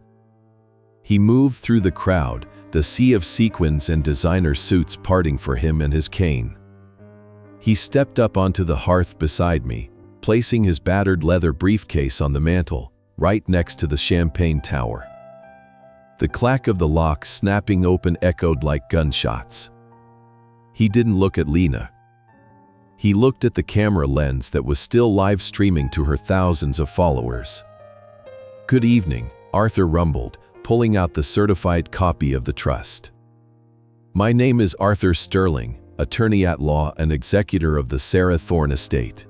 He moved through the crowd, the sea of sequins and designer suits parting for him and his cane. He stepped up onto the hearth beside me, placing his battered leather briefcase on the mantel, right next to the champagne tower. The clack of the lock snapping open echoed like gunshots. He didn't look at Lena. He looked at the camera lens that was still live streaming to her thousands of followers. "Good evening," Arthur rumbled, pulling out the certified copy of the trust. "My name is Arthur Sterling, attorney at law and executor of the Sarah Thorne estate.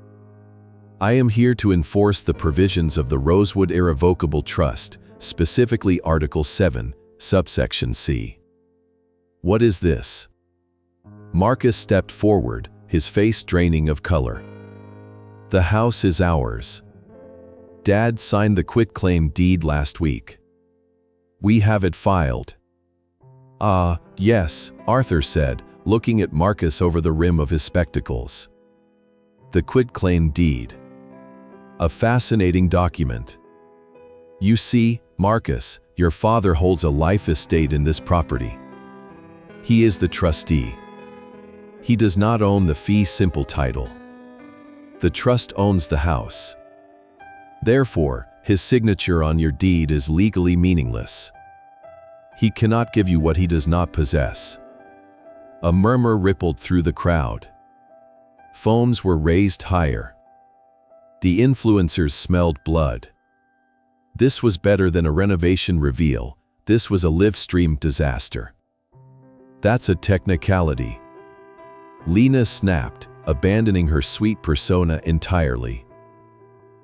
I am here to enforce the provisions of the Rosewood Irrevocable Trust, specifically Article 7, subsection C." "What is this?" Marcus stepped forward, his face draining of color. "The house is ours. Dad signed the quitclaim deed last week. We have it filed." "Ah, yes," Arthur said, looking at Marcus over the rim of his spectacles. "The quitclaim deed. A fascinating document. You see, Marcus, your father holds a life estate in this property. He is the trustee. He does not own the fee simple title. The trust owns the house. Therefore, his signature on your deed is legally meaningless. He cannot give you what he does not possess." A murmur rippled through the crowd. Phones were raised higher. The influencers smelled blood. This was better than a renovation reveal. This was a Livestream disaster. "That's a technicality." Lena snapped, abandoning her sweet persona entirely.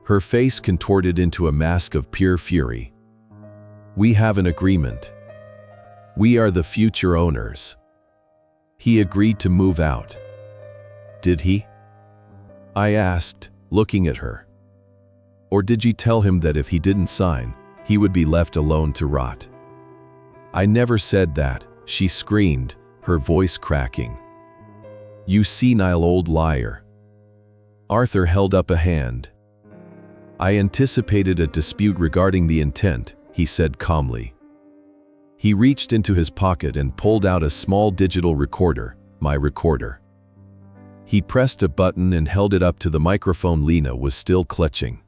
Her face contorted into a mask of pure fury. "We have an agreement. We are the future owners. He agreed to move out." "Did he?" I asked, looking at her. "Or did you tell him that if he didn't sign, he would be left alone to rot?" "I never said that," she screamed, her voice cracking. "You senile old liar." Arthur held up a hand. "I anticipated a dispute regarding the intent," he said calmly. He reached into his pocket and pulled out a small digital recorder, my recorder. He pressed a button and held it up to the microphone Lena was still clutching.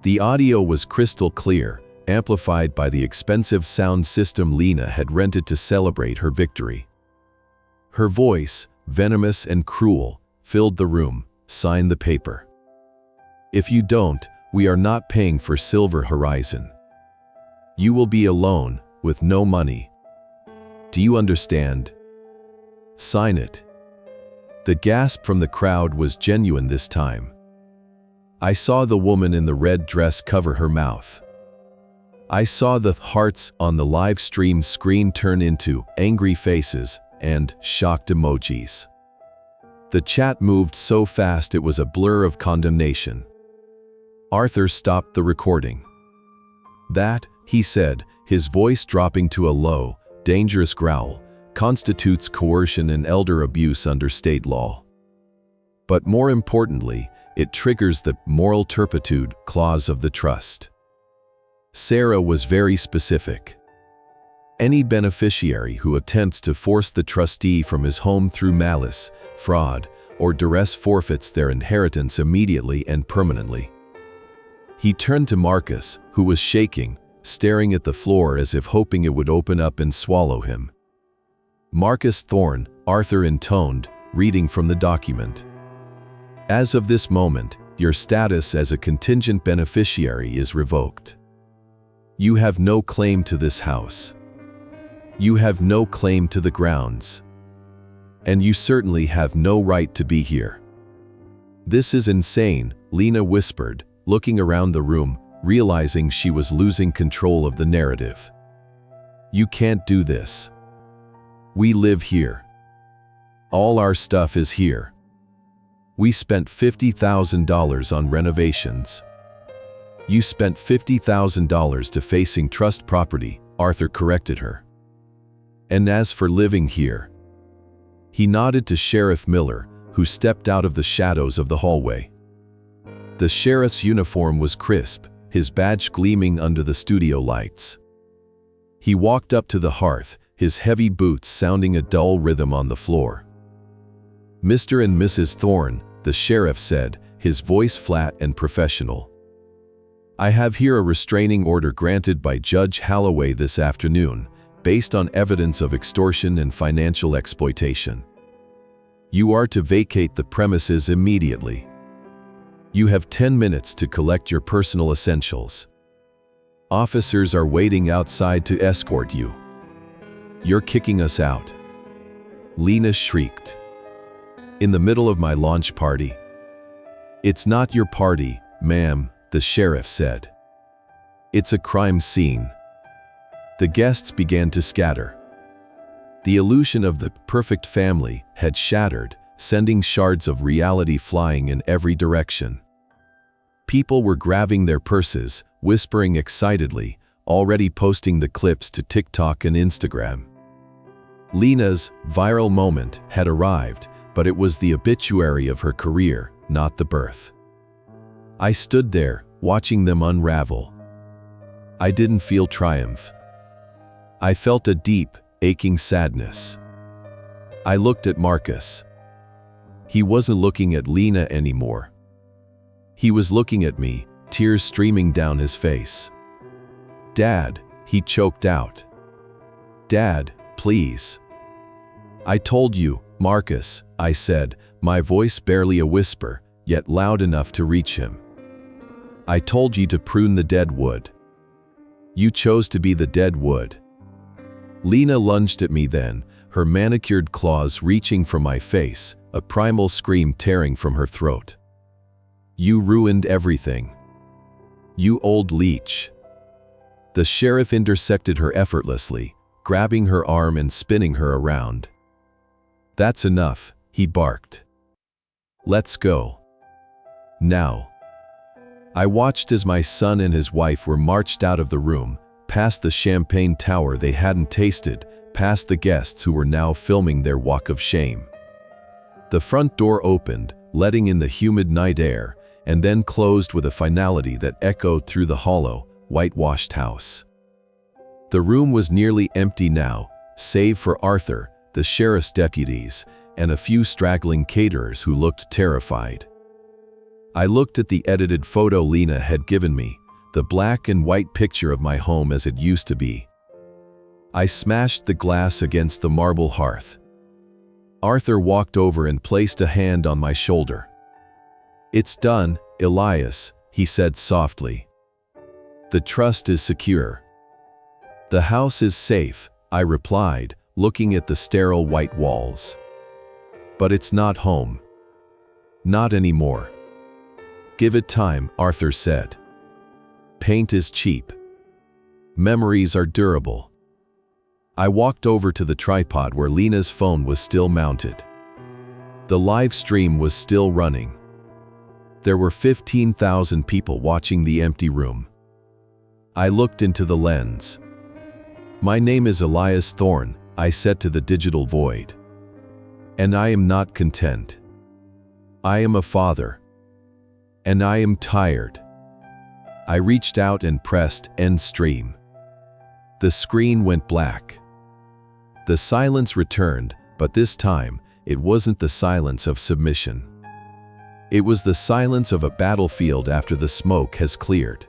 The audio was crystal clear, amplified by the expensive sound system Lena had rented to celebrate her victory. Her voice, venomous and cruel, filled the room. "Sign the paper. If you don't, we are not paying for Silver Horizon. You will be alone, with no money. Do you understand? Sign it." The gasp from the crowd was genuine this time. I saw the woman in the red dress cover her mouth. I saw the hearts on the live stream screen turn into angry faces and shocked emojis. The chat moved so fast it was a blur of condemnation. Arthur stopped the recording. "That," he said, his voice dropping to a low, dangerous growl, "constitutes coercion and elder abuse under state law. But more importantly, it triggers the moral turpitude clause of the trust." Sarah was very specific. Any beneficiary who attempts to force the trustee from his home through malice, fraud, or duress forfeits their inheritance immediately and permanently. He turned to Marcus, who was shaking, staring at the floor as if hoping it would open up and swallow him. "Marcus Thorne," Arthur intoned, reading from the document. "As of this moment, your status as a contingent beneficiary is revoked. You have no claim to this house. You have no claim to the grounds. And you certainly have no right to be here." "This is insane," Lena whispered, looking around the room, realizing she was losing control of the narrative. "You can't do this. We live here. All our stuff is here. We spent $50,000 on renovations." "You spent $50,000 defacing trust property," Arthur corrected her. "And as for living here..." He nodded to Sheriff Miller, who stepped out of the shadows of the hallway. The sheriff's uniform was crisp, his badge gleaming under the studio lights. He walked up to the hearth, his heavy boots sounding a dull rhythm on the floor. "Mr. and Mrs. Thorne," the sheriff said, his voice flat and professional. "I have here a restraining order granted by Judge Holloway this afternoon, based on evidence of extortion and financial exploitation. You are to vacate the premises immediately. You have 10 minutes to collect your personal essentials. Officers are waiting outside to escort you. You're kicking us out." Lena shrieked. "In the middle of my launch party?" "It's not your party, ma'am," the sheriff said. "It's a crime scene." The guests began to scatter. The illusion of the perfect family had shattered, sending shards of reality flying in every direction. People were grabbing their purses, whispering excitedly, already posting the clips to TikTok and Instagram. Lena's viral moment had arrived, but it was the obituary of her career, not the birth. I stood there, watching them unravel. I didn't feel triumph. I felt a deep, aching sadness. I looked at Marcus. He wasn't looking at Lena anymore. He was looking at me, tears streaming down his face. "Dad," he choked out. "Dad, please." "I told you, Marcus," I said, my voice barely a whisper, yet loud enough to reach him. "I told you to prune the dead wood. You chose to be the dead wood." Lena lunged at me then, her manicured claws reaching for my face, a primal scream tearing from her throat. "You ruined everything. You old leech." The sheriff intersected her effortlessly, grabbing her arm and spinning her around. "That's enough," he barked. "Let's go. Now." I watched as my son and his wife were marched out of the room, past the champagne tower they hadn't tasted, past the guests who were now filming their walk of shame. The front door opened, letting in the humid night air, and then closed with a finality that echoed through the hollow, whitewashed house. The room was nearly empty now, save for Arthur, the sheriff's deputies, and a few straggling caterers who looked terrified. I looked at the edited photo Lena had given me, the black and white picture of my home as it used to be. I smashed the glass against the marble hearth. Arthur walked over and placed a hand on my shoulder. "It's done, Elias," he said softly. "The trust is secure." "The house is safe," I replied, looking at the sterile white walls. "But it's not home. Not anymore." "Give it time," Arthur said. "Paint is cheap. Memories are durable." I walked over to the tripod where Lena's phone was still mounted. The live stream was still running. There were 15,000 people watching the empty room. I looked into the lens. "My name is Elias Thorne," I said to the digital void. "And I am not content. I am a father. And I am tired." I reached out and pressed end stream. The screen went black. The silence returned, but this time, it wasn't the silence of submission. It was the silence of a battlefield after the smoke has cleared.